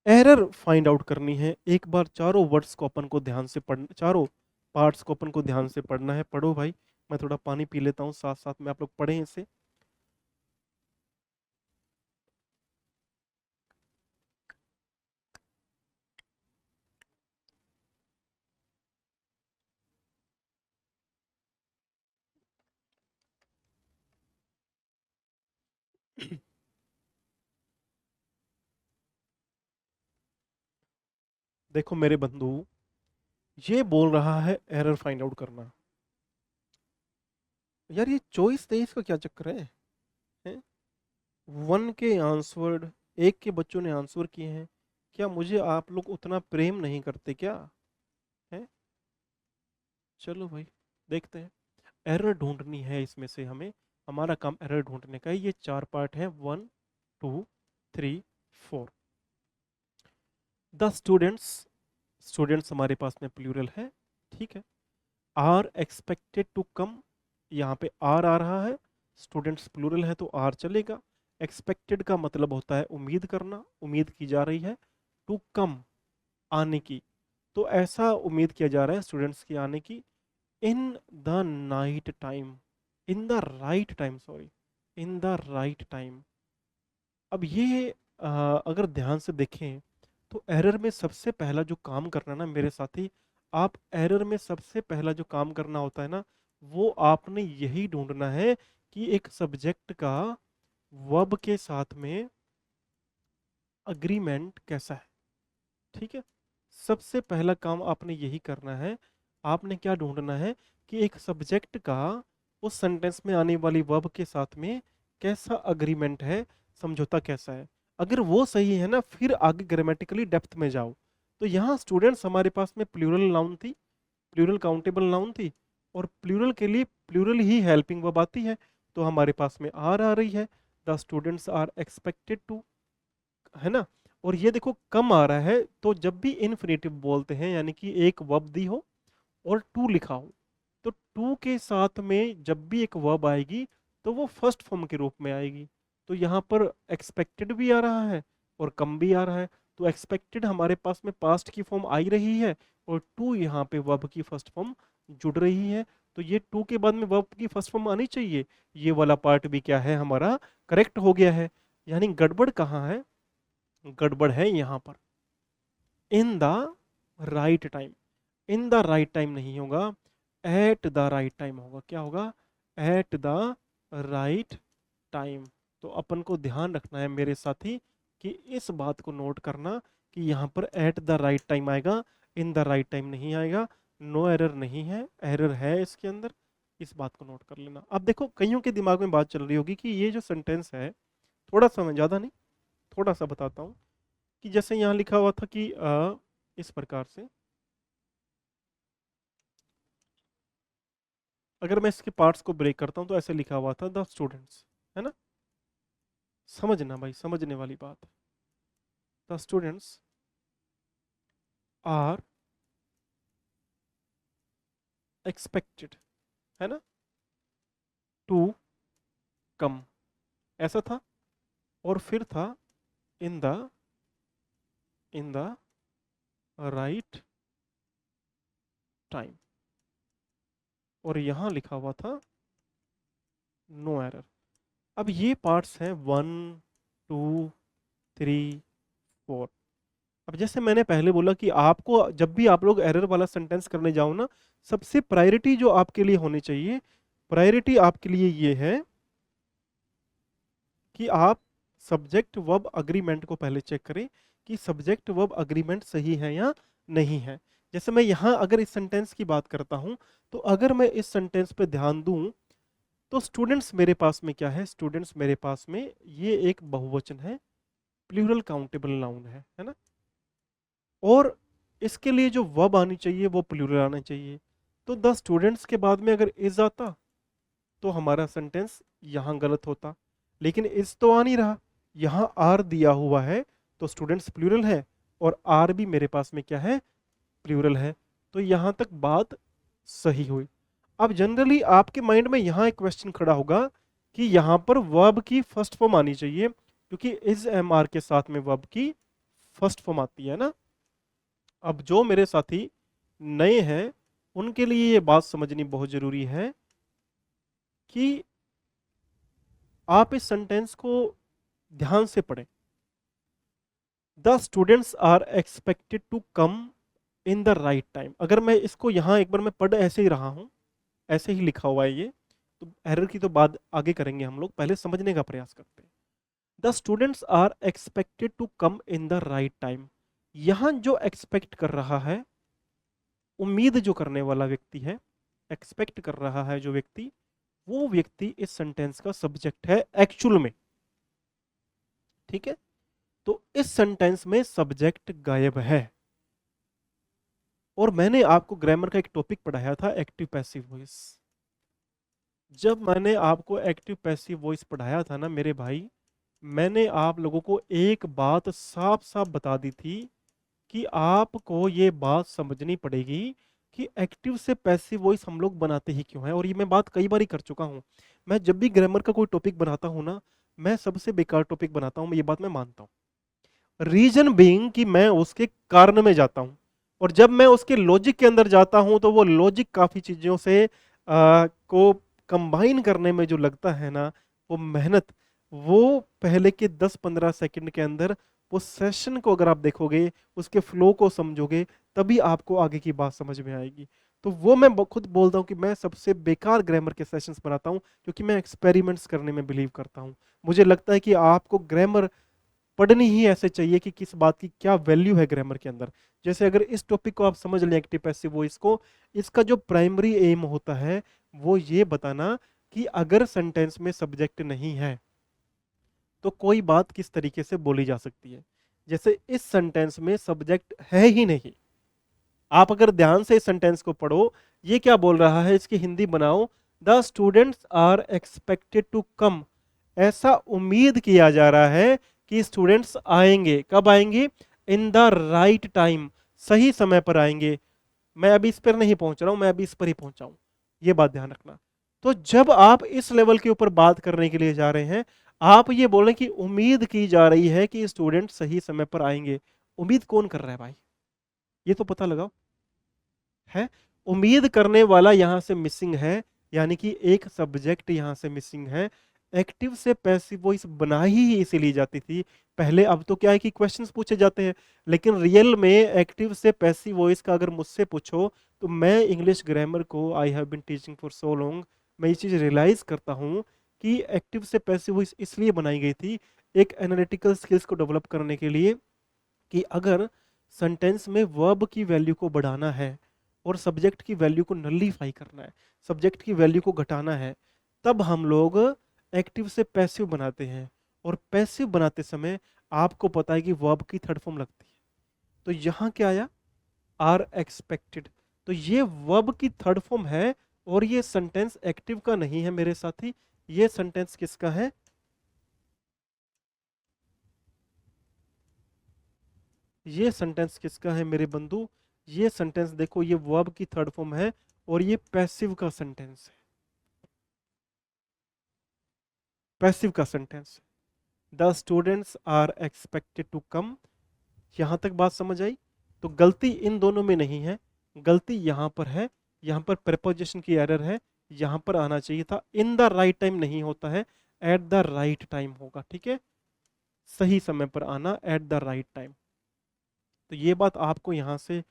एरर फाइंड आउट करनी है। एक बार चारों वर्ड्स को अपन को ध्यान से पढ़, चारों पार्ट्स को अपन को ध्यान से पढ़ना है। पढ़ो भाई, मैं थोड़ा पानी पी लेता हूँ, साथ साथ में आप लोग पढ़ें इसे। देखो मेरे बंधु, ये बोल रहा है एरर फाइंड आउट करना। यार ये 24-23 का क्या चक्कर है? वन के आंसवर्ड, एक के बच्चों ने आंसर किए हैं। क्या मुझे आप लोग उतना प्रेम नहीं करते क्या? है? चलो भाई, देखते हैं। एरर ढूंढनी है इसमें से हमें। हमारा काम एरर ढूंढने का है। ये चार पार्ट है, 1, 2, 3, 4। द स्टूडेंट्स, स्टूडेंट्स हमारे पास में प्लूरल है, ठीक है। आर एक्सपेक्टेड टू कम, यहाँ पे आर आ रहा है, स्टूडेंट्स प्लूरल है तो आर चलेगा। एक्सपेक्टेड का मतलब होता है उम्मीद करना, उम्मीद की जा रही है। टू कम, आने की। तो ऐसा उम्मीद किया जा रहा है स्टूडेंट्स की आने की। In the night time, in the right time, sorry, in the right time. अब ये अगर ध्यान से देखें तो एरर में सबसे पहला जो काम करना ना मेरे साथी, आप एरर में सबसे पहला जो काम करना होता है ना, वो आपने यही ढूंढना है कि एक सब्जेक्ट का वर्ब के साथ में अग्रीमेंट कैसा है, ठीक है। सबसे पहला काम आपने यही करना है। आपने क्या ढूंढना है कि एक सब्जेक्ट का उस सेंटेंस में आने वाली वर्ब के साथ में कैसा अग्रीमेंट है, समझौता कैसा है। अगर वो सही है ना, फिर आगे ग्रामेटिकली डेप्थ में जाओ। तो यहाँ स्टूडेंट्स हमारे पास में प्लूरल नाउन थी, प्लूरल काउंटेबल नाउन थी, और प्लूरल के लिए प्लूरल ही हेल्पिंग वर्ब आती है। तो हमारे पास में आर आ रही है, the students are expected to, है ना। और ये देखो कम आ रहा है, तो जब भी इन्फिनेटिव बोलते हैं यानी कि एक वर्ब दी हो और टू लिखा हो, तो टू के साथ में जब भी एक वर्ब आएगी तो वो फर्स्ट फॉर्म के रूप में आएगी। तो यहाँ पर एक्सपेक्टेड भी आ रहा है और कम भी आ रहा है। तो एक्सपेक्टेड हमारे पास में पास्ट की फॉर्म आई रही है, और टू यहाँ पे वर्ब की फर्स्ट फॉर्म जुड़ रही है। तो ये टू के बाद में वर्ब की फर्स्ट फॉर्म आनी चाहिए। ये वाला पार्ट भी क्या है हमारा, करेक्ट हो गया है। यानी गड़बड़ कहाँ है? गड़बड़ है यहाँ पर इन the right time. In the right time नहीं होगा, एट द राइट टाइम होगा। क्या होगा? At the right time. तो अपन को ध्यान रखना है मेरे साथी कि इस बात को नोट करना कि यहाँ पर एट द राइट टाइम आएगा, इन द राइट टाइम नहीं आएगा। नो एरर नहीं है, एरर है इसके अंदर। इस बात को नोट कर लेना। अब देखो कईयों के दिमाग में बात चल रही होगी कि ये जो सेंटेंस है, थोड़ा सा, मैं ज़्यादा नहीं, थोड़ा सा बताता हूँ। कि जैसे यहाँ लिखा हुआ था कि इस प्रकार से, अगर मैं इसके पार्ट्स को ब्रेक करता हूं तो ऐसे लिखा हुआ था द स्टूडेंट्स, है ना। समझना भाई, समझने वाली बात। द स्टूडेंट्स आर एक्सपेक्टेड, है ना, टू कम, ऐसा था। और फिर था इन द राइट टाइम, और यहां लिखा हुआ था नो एरर। अब ये पार्ट्स हैं 1, 2, 3, 4। अब जैसे मैंने पहले बोला कि आपको जब भी आप लोग एरर वाला सेंटेंस करने जाओ ना, सबसे प्रायोरिटी जो आपके लिए होनी चाहिए, प्रायोरिटी आपके लिए ये है कि आप सब्जेक्ट वर्ब अग्रीमेंट को पहले चेक करें कि सब्जेक्ट वर्ब अग्रीमेंट सही है या नहीं है। जैसे मैं यहां अगर इस सेंटेंस की बात करता हूं, तो अगर मैं इस सेंटेंस पे ध्यान दूं तो स्टूडेंट्स मेरे पास में क्या है, स्टूडेंट्स मेरे पास में ये एक बहुवचन है, प्लूरल काउंटेबल नाउन है ना। और इसके लिए जो वर्ब आनी चाहिए वो प्लूरल आना चाहिए। तो द स्टूडेंट्स के बाद में अगर इज आता तो हमारा सेंटेंस यहां गलत होता, लेकिन इज तो आ नहीं रहा, यहां आर दिया हुआ है, तो स्टूडेंट्स प्लूरल है और आर भी मेरे पास में क्या है, प्लूरल है। तो यहां तक बात सही हुई। अब जनरली आपके माइंड में यहां एक क्वेश्चन खड़ा होगा कि यहां पर वर्ब की फर्स्ट फॉर्म आनी चाहिए, क्योंकि इज एम आर के साथ में वर्ब की फर्स्ट फॉर्म आती है ना। अब जो मेरे साथी नए हैं उनके लिए ये बात समझनी बहुत जरूरी है कि आप इस सेंटेंस को ध्यान से पढ़ें। The students are expected to come in the right time. अगर मैं इसको यहां एक बार मैं पढ़ ऐसे ही रहा हूं, ऐसे ही लिखा हुआ है ये, तो एरर की तो बात आगे करेंगे हम लोग, पहले समझने का प्रयास करते हैं। The students are expected to come in the right time. यहां जो एक्सपेक्ट कर रहा है, उम्मीद जो करने वाला व्यक्ति है, एक्सपेक्ट कर रहा है जो व्यक्ति, वो व्यक्ति इस सेंटेंस का सब्जेक्ट है एक्चुअल में। ठीक है, तो इस सेंटेंस में सब्जेक्ट गायब है। और मैंने आपको ग्रामर का एक टॉपिक पढ़ाया था, एक्टिव पैसिव वॉइस। जब मैंने आपको एक्टिव पैसिव वॉइस पढ़ाया था ना मेरे भाई, मैंने आप लोगों को एक बात साफ साफ बता दी थी कि आपको ये बात समझनी पड़ेगी कि एक्टिव से पैसिव वॉइस हम लोग बनाते ही क्यों हैं। और ये मैं बात कई बार ही कर चुका हूं। मैं जब भी ग्रामर का कोई टॉपिक बनाता हूं ना, मैं सबसे बेकार टॉपिक बनाता हूं, ये बात मैं मानता हूं। रीजन बीइंग कि मैं उसके कारण में जाता हूं, और जब मैं उसके लॉजिक के अंदर जाता हूं तो वो लॉजिक काफी चीजों से को कंबाइन करने में जो लगता है ना, वो मेहनत, वो पहले के 10-15 सेकंड के अंदर, वो सेशन को अगर आप देखोगे, उसके फ्लो को समझोगे, तभी आपको आगे की बात समझ में आएगी। तो वो मैं खुद बोलता हूं कि मैं सबसे बेकार ग्रामर के सेशंस बनाता हूं, क्योंकि मैं एक्सपेरिमेंट्स करने में बिलीव करता हूं। मुझे लगता है कि आपको ग्रामर पढ़नी ही ऐसे चाहिए कि किस बात की क्या वैल्यू है ग्रामर के अंदर। जैसे अगर इस टॉपिक को आप समझ लें, एक्टिव पैसिव वॉइस को, इसका जो प्राइमरी एम होता है वो ये बताना कि अगर सेंटेंस में सब्जेक्ट नहीं है तो कोई बात किस तरीके से बोली जा सकती है। जैसे इस सेंटेंस में सब्जेक्ट है ही नहीं, आप अगर ध्यान से इस सेंटेंस को पढ़ो, ये क्या बोल रहा है, इसकी हिंदी बनाओ, the students are expected to come. ऐसा उम्मीद किया जा रहा है कि स्टूडेंट्स आएंगे, कब आएंगे, इन द राइट टाइम, सही समय पर आएंगे। मैं अभी इस पर नहीं पहुंच रहा हूं, मैं अभी इस पर ही पहुंचा हूं, ये बात ध्यान रखना। तो जब आप इस लेवल के ऊपर बात करने के लिए जा रहे हैं, आप ये बोल रहे हैं कि उम्मीद की जा रही है कि स्टूडेंट सही समय पर आएंगे। उम्मीद कौन कर रहा है भाई, ये तो पता लगाओ। है, उम्मीद करने वाला यहां से मिसिंग है, यानी कि एक सब्जेक्ट यहां से मिसिंग है। एक्टिव से पैसिव वॉइस बनाई ही इसीलिए जाती थी पहले। अब तो क्या है कि क्वेश्चंस पूछे जाते हैं, लेकिन रियल में एक्टिव से पैसिव वॉइस का अगर मुझसे पूछो, तो मैं इंग्लिश ग्रामर को, I have been teaching for so long, मैं ये चीज रियलाइज करता हूं कि एक्टिव से पैसिव वॉइस इसलिए बनाई गई थी एक एनालिटिकल स्किल्स को डेवलप करने के लिए, कि अगर सेंटेंस में वर्ब की वैल्यू को बढ़ाना है और सब्जेक्ट की वैल्यू को नलीफाई करना है, सब्जेक्ट की वैल्यू को घटाना है, तब हम लोग एक्टिव से पैसिव बनाते हैं। और पैसिव बनाते समय आपको पता है कि वर्ब की थर्ड फॉर्म लगती है। तो यहां क्या आया, आर एक्सपेक्टेड, तो ये वर्ब की थर्ड फॉर्म है, और ये सेंटेंस एक्टिव का नहीं है मेरे साथी, ये सेंटेंस किसका है? ये सेंटेंस किसका है मेरे बंधु? ये सेंटेंस देखो, ये वर्ब की थर्ड फॉर्म है और ये पैसिव का सेंटेंस है, पैसिव का sentence. The students are expected to come. यहां तक बात समझ आई? तो गलती इन दोनों में नहीं है, गलती यहां पर है, यहां पर प्रेपोजिशन की एरर है, यहां पर आना चाहिए था इन द राइट टाइम नहीं होता है, एट द राइट टाइम होगा, ठीक है? सही समय पर आना, एट द राइट टाइम। तो ये बात आपको यहाँ से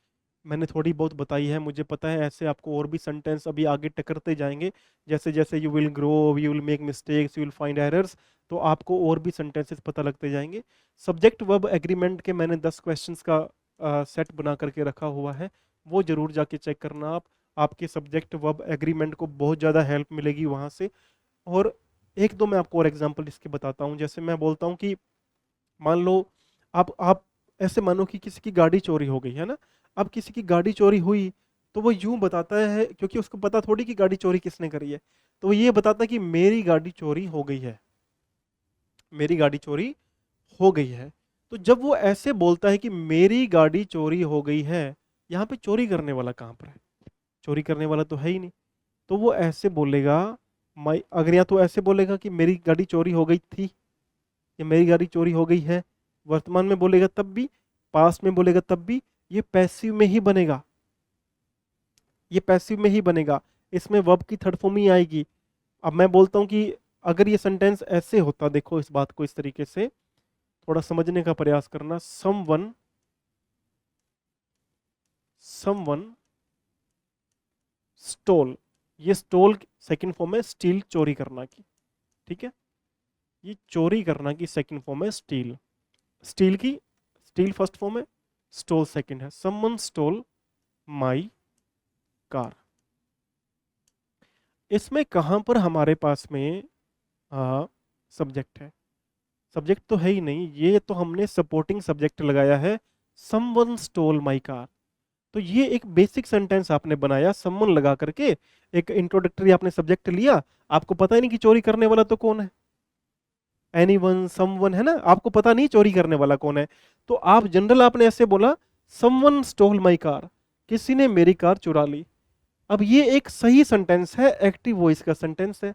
मैंने थोड़ी बहुत बताई है, मुझे पता है ऐसे आपको और भी सेंटेंस अभी आगे टकरते जाएंगे, जैसे जैसे you will grow, you will make mistakes, you will find errors, तो आपको और भी सेंटेंसेस पता लगते जाएंगे। सब्जेक्ट वर्ब एग्रीमेंट के मैंने 10 क्वेश्चंस का सेट बना करके रखा हुआ है, वो जरूर जाके चेक करना आप, आपके सब्जेक्ट वर्ब एग्रीमेंट को बहुत ज़्यादा हेल्प मिलेगी वहाँ से। और एक दो मैं आपको और एग्जाम्पल इसके बताता हूँ। जैसे मैं बोलता हूँ कि मान लो आप ऐसे मानो कि किसी की गाड़ी चोरी हो गई है ना। अब किसी की गाड़ी चोरी हुई तो वो यूं बताता है, क्योंकि उसको पता थोड़ी कि गाड़ी चोरी किसने करी है, तो वो ये बताता है कि मेरी गाड़ी चोरी हो गई है, मेरी गाड़ी चोरी हो गई है। तो जब वो ऐसे बोलता है कि मेरी गाड़ी चोरी हो गई है, यहाँ पे चोरी करने वाला कहाँ पर है? चोरी करने वाला तो है ही नहीं। तो वो ऐसे बोलेगा, माई, अगर या तो ऐसे बोलेगा कि मेरी गाड़ी चोरी हो गई थी या मेरी गाड़ी चोरी हो गई है, वर्तमान में बोलेगा तब भी, पास्ट में बोलेगा तब भी, ये पैसिव में ही बनेगा, ये पैसिव में ही बनेगा, इसमें वर्ब की थर्ड फॉर्म ही आएगी। अब मैं बोलता हूं कि अगर ये सेंटेंस ऐसे होता, देखो इस बात को इस तरीके से थोड़ा समझने का प्रयास करना, समवन समवन स्टोल, ये स्टोल सेकंड फॉर्म है स्टील, चोरी करना की, ठीक है? ये चोरी करना की सेकंड फॉर्म है स्टील, स्टील की, स्टील फर्स्ट फॉर्म है, स्टोल सेकंड है। Someone stole my car. इसमें कहां पर हमारे पास में सब्जेक्ट है? सब्जेक्ट तो है ही नहीं, ये तो हमने सपोर्टिंग सब्जेक्ट लगाया है, समवन स्टोल माई कार। तो ये एक बेसिक सेंटेंस आपने बनाया समवन लगा करके, एक इंट्रोडक्टरी आपने सब्जेक्ट लिया, आपको पता ही नहीं कि चोरी करने वाला तो कौन है, एनीवन, समवन, है ना, आपको पता नहीं चोरी करने वाला कौन है, तो आप जनरल आपने ऐसे बोला, समवन स्टोल माई कार, किसी ने मेरी कार चुरा ली। अब ये एक सही सेंटेंस है, एक्टिव वॉइस का सेंटेंस है।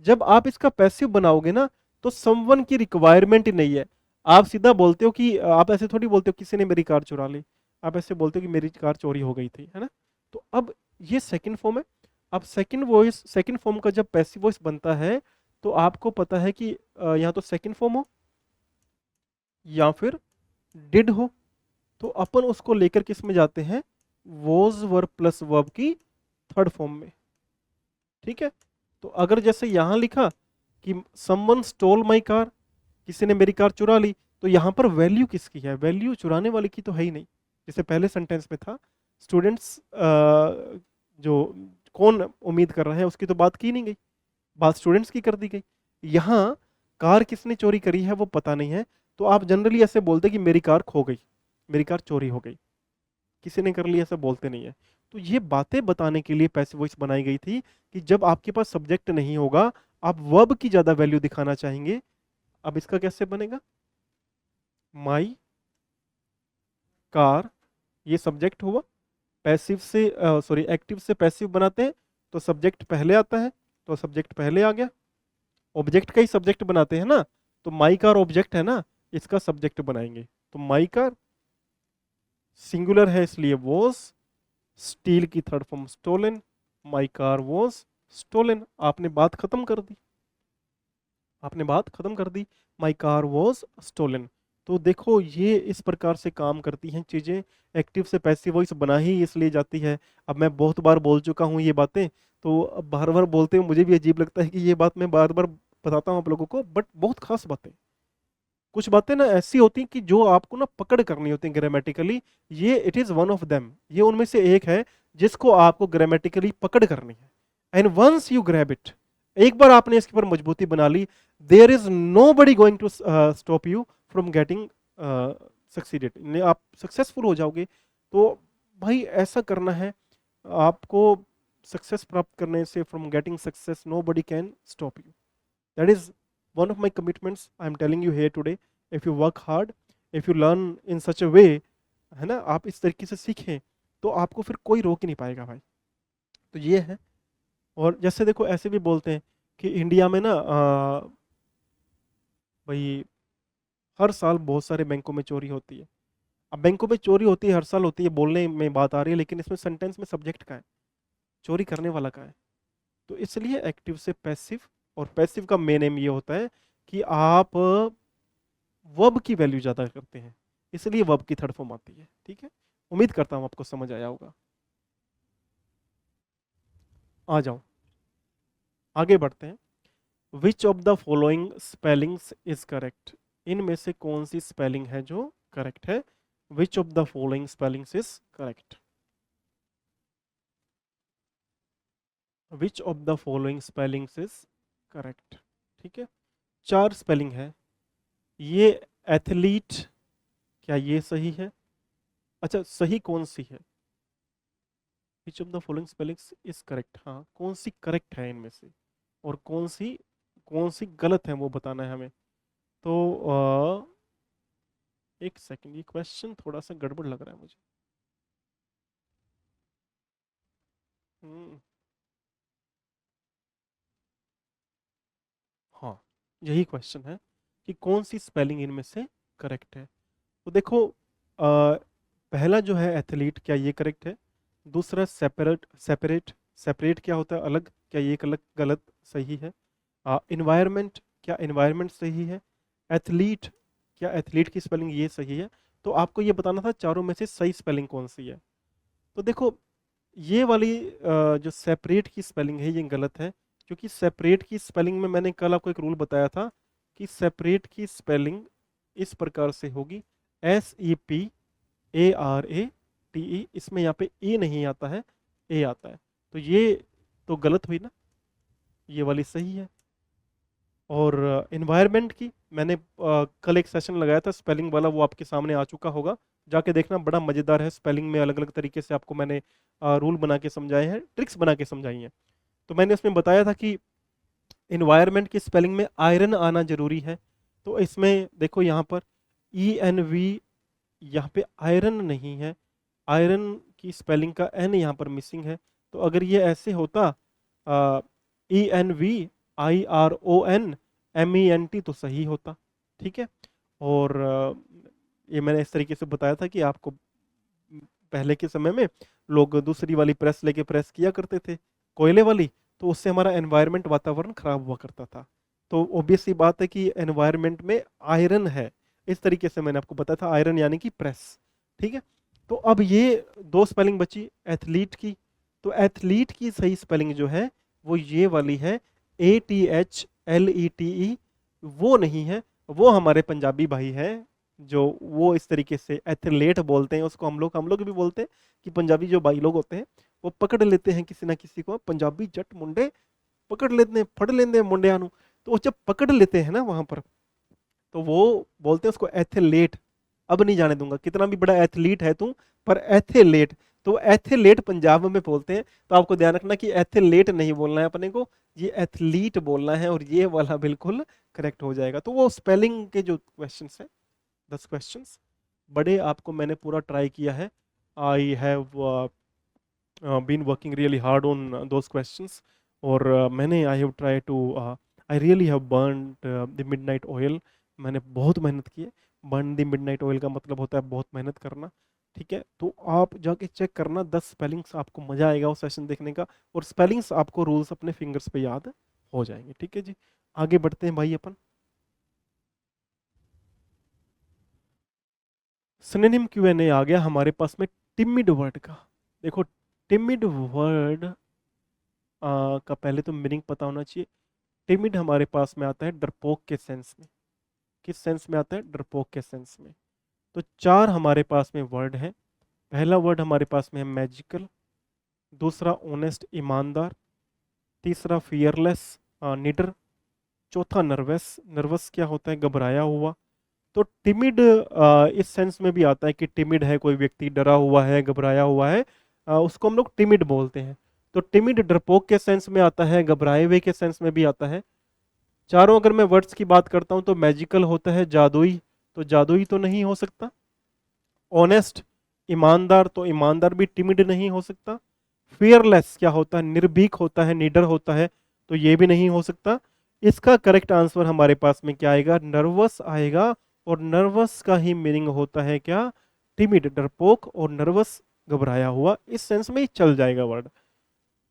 जब आप इसका पैसिव बनाओगे ना, तो समवन की रिक्वायरमेंट ही नहीं है, आप सीधा बोलते हो कि, आप ऐसे थोड़ी बोलते हो किसी ने मेरी कार चुरा ली, आप ऐसे बोलते हो कि मेरी कार चोरी हो गई थी, है ना? तो अब ये सेकंड फॉर्म है। अब सेकंड वॉइस, सेकंड फॉर्म का जब पैसिव वॉइस बनता है, तो आपको पता है कि यहाँ तो सेकंड फॉर्म हो या फिर डिड हो, तो अपन उसको लेकर किस में जाते हैं, वॉज वर्ब प्लस वर्ब की थर्ड फॉर्म में, ठीक है? तो अगर जैसे यहां लिखा कि समवन स्टोल माई कार, किसी ने मेरी कार चुरा ली, तो यहां पर वैल्यू किसकी है? वैल्यू चुराने वाले की तो है ही नहीं, जैसे पहले सेंटेंस में था, स्टूडेंट्स जो कौन उम्मीद कर रहे हैं उसकी तो बात की नहीं गई, बात स्टूडेंट्स की कर दी गई। यहाँ कार किसने चोरी करी है वो पता नहीं है, तो आप जनरली ऐसे बोलते कि मेरी कार खो गई, मेरी कार चोरी हो गई, किसी ने कर लिया, ऐसा बोलते नहीं है। तो ये बातें बताने के लिए पैसिव वॉइस बनाई गई थी कि जब आपके पास सब्जेक्ट नहीं होगा, आप वर्ब की ज्यादा वैल्यू दिखाना चाहेंगे। अब इसका कैसे बनेगा, माई कार, ये सब्जेक्ट हुआ, पैसिव से सॉरी एक्टिव से पैसिव बनाते हैं तो सब्जेक्ट पहले आता है, तो सब्जेक्ट पहले आ गया, ऑब्जेक्ट का ही सब्जेक्ट बनाते हैं ना, तो माई कार ऑब्जेक्ट है ना, इसका सब्जेक्ट बनाएंगे, तो माई कार सिंगुलर है इसलिए वॉज, स्टील की third form stolen, my car was stolen, आपने बात खत्म कर दी, आपने बात खत्म कर दी, माई कार वॉज स्टोलन। तो देखो ये इस प्रकार से काम करती हैं चीजें, एक्टिव से पैसिव वॉइस बना ही इसलिए जाती है। अब मैं बहुत बार बोल चुका हूँ ये बातें, तो अब बार बार बोलते हुए मुझे भी अजीब लगता है कि ये बात मैं बार बार बताता हूँ आप लोगों को, बट बहुत खास बातें, कुछ बातें ना ऐसी होती हैं कि जो आपको ना पकड़ करनी होती है ग्रामेटिकली, ये it is one of them, ये उनमें से एक है जिसको आपको ग्रामेटिकली पकड़ करनी है। And once you grab it, एक बार आपने इसके ऊपर मजबूती बना ली, there is nobody going to stop you from getting succeeded, आप सक्सेसफुल हो जाओगे। तो भाई ऐसा करना है आपको, सक्सेस प्राप्त करने से, from getting success, nobody can stop you. That is one of my commitments I am telling you here today. If you work hard, if you learn in such a way, है ना, आप इस तरीके से सीखें, तो आपको फिर कोई रोक ही नहीं पाएगा भाई। तो ये है। और जैसे देखो ऐसे भी बोलते हैं कि इंडिया में ना भाई हर साल बहुत सारे बैंकों में चोरी होती है। अब बैंकों में चोरी होती है, हर साल होती है, बोलने में बात आ रही है, लेकिन इसमें सेंटेंस में सब्जेक्ट का है, चोरी करने वाला का है। तो इसलिए एक्टिव से पैसिव, और पैसिव का मेन एम ये होता है कि आप वर्ब की वैल्यू ज़्यादा करते हैं, इसलिए वर्ब की थर्ड फॉर्म आती है। ठीक है, उम्मीद करता हूँ आपको समझ आया होगा। आ जाओ, आगे बढ़ते हैं। Which of the following spellings is correct? इनमें से कौन सी स्पेलिंग है जो करेक्ट है? Which of the following spellings is correct? Which of the following spellings is correct? ठीक है, चार स्पेलिंग है। ये एथलीट, क्या ये सही है? अच्छा, सही कौन सी है? Which of the following spellings is correct, हाँ, कौन सी करेक्ट है इनमें से, और कौन सी गलत है वो बताना है हमें। तो एक सेकंड, ये क्वेश्चन थोड़ा सा गड़बड़ लग रहा है मुझे। हम्म, हाँ, यही क्वेश्चन है कि कौन सी स्पेलिंग इनमें से करेक्ट है। तो देखो पहला जो है एथलीट, क्या ये करेक्ट है? दूसरा सेपरेट, सेपरेट क्या होता है? अलग, क्या ये अलग गलत, सही है? इन्वायरमेंट, क्या इन्वायरमेंट सही है? एथलीट, क्या एथलीट की स्पेलिंग ये सही है? तो आपको ये बताना था चारों में से सही स्पेलिंग कौन सी है। तो देखो ये वाली जो सेपरेट की स्पेलिंग है ये गलत है, क्योंकि सेपरेट की स्पेलिंग में मैंने कल आपको एक रूल बताया था कि सेपरेट की स्पेलिंग इस प्रकार से होगी, SEPARATE। इसमें यहाँ पे ए नहीं आता है, ए आता है। तो ये तो गलत हुई ना, ये वाली सही है। और इन्वायरमेंट की मैंने कल एक सेशन लगाया था स्पेलिंग वाला, वो आपके सामने आ चुका होगा, जाके देखना, बड़ा मज़ेदार है। स्पेलिंग में अलग अलग तरीके से आपको मैंने रूल बना के समझाए हैं, ट्रिक्स बना के समझाई हैं। तो मैंने उसमें बताया था कि इन्वायरमेंट की स्पेलिंग में आयरन आना जरूरी है। तो इसमें देखो यहाँ पर ENV, यहाँ पे आयरन नहीं है, आयरन की स्पेलिंग का एन यहाँ पर मिसिंग है। तो अगर ये ऐसे होता ENVIRONMENT तो सही होता। ठीक है, और ये मैंने इस तरीके से बताया था कि आपको पहले के समय में लोग दूसरी वाली प्रेस लेके प्रेस किया करते थे, कोयले वाली, तो उससे हमारा एनवायरनमेंट, वातावरण खराब हुआ करता था। तो ऑब्वियस सी बात है कि एनवायरनमेंट में आयरन है, इस तरीके से मैंने आपको बताया था, आयरन यानी कि प्रेस। ठीक है, तो अब ये दो स्पेलिंग बची एथलीट की। तो एथलीट की सही स्पेलिंग जो है वो ये वाली है, ATHLETE। वो नहीं है, वो हमारे पंजाबी भाई हैं जो वो इस तरीके से एथलेट बोलते हैं उसको, हम लोग भी बोलते हैं कि पंजाबी जो भाई लोग होते हैं वो पकड़ लेते हैं किसी ना किसी को, पंजाबी जट मुंडे पकड़ लेते हैं, फड़ लेते हैं मुंडिया नु। तो वो जब पकड़ लेते हैं ना वहां पर, तो वो बोलते हैं उसको एथलेट। अब नहीं जाने दूंगा कितना भी बड़ा एथलीट है तू, पर एथलेट, तो एथलेट पंजाब में बोलते हैं। तो आपको ध्यान रखना कि एथलेट नहीं बोलना है अपने को, ये एथलीट बोलना है, और ये वाला बिल्कुल करेक्ट हो जाएगा। तो वो स्पेलिंग के जो क्वेश्चन है, 10 क्वेश्चंस बड़े आपको मैंने पूरा ट्राई किया है। I have been working really hard on those questions, और मैंने I have try to, I really have burned the midnight oil. मैंने बहुत मेहनत की है। बर्न द मिडनाइट ऑयल का मतलब होता है बहुत मेहनत करना। ठीक है, तो आप जाके चेक करना 10 स्पेलिंग्स, आपको मजा आएगा वो सेशन देखने का, और स्पेलिंग्स आपको रूल्स अपने फिंगर्स पे याद हो जाएंगे। ठीक है जी, आगे बढ़ते हैं भाई अपन। सिनोनिम Q&A आ गया हमारे पास में टिमिड वर्ड का। देखो टिमिड वर्ड का पहले तो मीनिंग पता होना चाहिए। टिमिड हमारे पास में आता है डरपोक के सेंस में। किस सेंस में आता है? डरपोक के सेंस में। तो चार हमारे पास में वर्ड है। पहला वर्ड हमारे पास में है मैजिकल, दूसरा ऑनेस्ट ईमानदार, तीसरा फियरलेस निडर, चौथा नर्वस। नर्वस क्या होता है? घबराया हुआ। तो टिमिड इस सेंस में भी आता है कि टिमिड है कोई व्यक्ति, डरा हुआ है, घबराया हुआ है, उसको हम लोग टिमिड बोलते हैं। तो टिमिड डरपोक के सेंस में आता है, घबराए हुए के सेंस में भी आता है। चारों अगर मैं वर्ड्स की बात करता हूं तो मैजिकल होता है, जादुई, तो जादुई तो नहीं हो सकता। ऑनेस्ट, ईमानदार, तो ईमानदार भी टिमिड नहीं हो सकता। फियरलेस क्या होता है, निर्भीक होता है, निडर होता है, तो ये भी नहीं हो सकता। इसका करेक्ट आंसर हमारे पास में क्या आएगा, नर्वस आएगा। और नर्वस का ही मीनिंग होता है क्या, टिमिड, डरपोक, और नर्वस घबराया हुआ, इस सेंस में ही चल जाएगा वर्ड।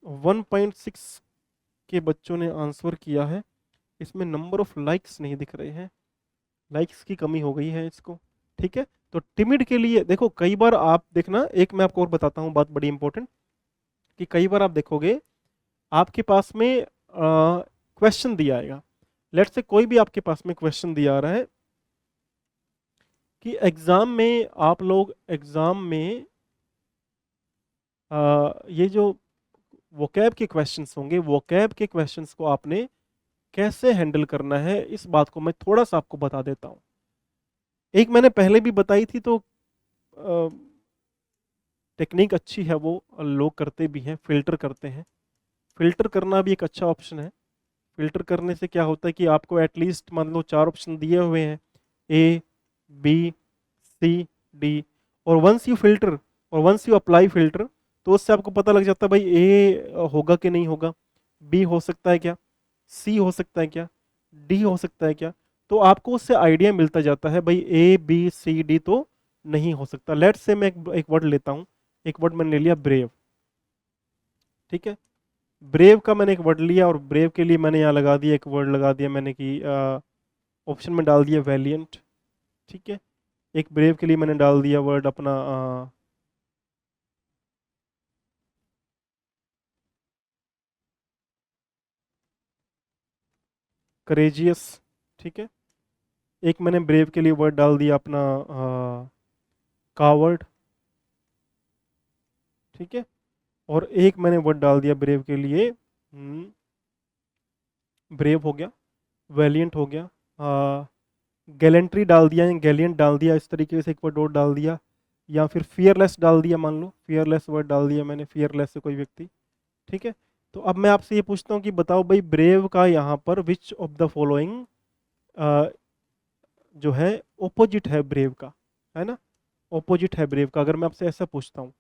1.6 के बच्चों ने आंसर किया है। इसमें नंबर ऑफ लाइक्स नहीं दिख रहे हैं, लाइक्स की कमी हो गई है इसको। ठीक है, तो टिमिड के लिए देखो, कई बार आप देखना, एक मैं आपको और बताता हूँ बात बड़ी इंपॉर्टेंट, कि कई बार आप देखोगे आपके पास में क्वेश्चन दिया आएगा। लेट्स से कोई भी आपके पास में क्वेश्चन दिया आ रहा है कि एग्जाम में, आप लोग एग्जाम में ये जो वोकैब के क्वेश्चंस होंगे, वोकैब के क्वेश्चंस को आपने कैसे हैंडल करना है, इस बात को मैं थोड़ा सा आपको बता देता हूं। एक मैंने पहले भी बताई थी, तो टेक्निक अच्छी है, वो लोग करते भी हैं, फिल्टर करते हैं। फिल्टर करना भी एक अच्छा ऑप्शन है। फिल्टर करने से क्या होता है कि आपको एटलीस्ट मान लो 4 ऑप्शन दिए हुए हैं, ए, बी, सी, डी, और वंस यू फिल्टर और वंस यू अप्लाई फिल्टर, तो उससे आपको पता लग जाता है भाई ए होगा कि नहीं होगा, बी हो सकता है क्या, सी हो सकता है क्या, डी हो सकता है क्या। तो आपको उससे आइडिया मिलता जाता है भाई ए बी सी डी तो नहीं हो सकता। लेट्स से मैं एक वर्ड लेता हूं, एक वर्ड मैंने ले लिया ब्रेव। ठीक है, ब्रेव का मैंने एक वर्ड लिया, और ब्रेव के लिए मैंने यहाँ लगा दिया, एक वर्ड लगा दिया मैंने कि ऑप्शन में डाल दिया वैलियंट। ठीक है, एक ब्रेव के लिए मैंने डाल दिया वर्ड अपना करेजियस। ठीक है, एक मैंने ब्रेव के लिए वर्ड डाल दिया अपना कावर्ड। ठीक है, और एक मैंने वर्ड डाल दिया ब्रेव के लिए, ब्रेव हो गया, वैलियंट हो गया, गैलेंट्री डाल दिया, गैलियंट डाल दिया, इस तरीके से एक वर्ड और डाल दिया, या फिर फियरलेस डाल दिया, मान लो फियरलेस वर्ड डाल दिया मैंने, फियरलेस से कोई व्यक्ति। ठीक है, तो अब मैं आपसे ये पूछता हूँ कि बताओ भाई, ब्रेव का यहाँ पर विच ऑफ द फॉलोइंग जो है ओपोजिट है ब्रेव का, है ना, ओपोजिट है ब्रेव का। अगर मैं आपसे ऐसा पूछता हूँ,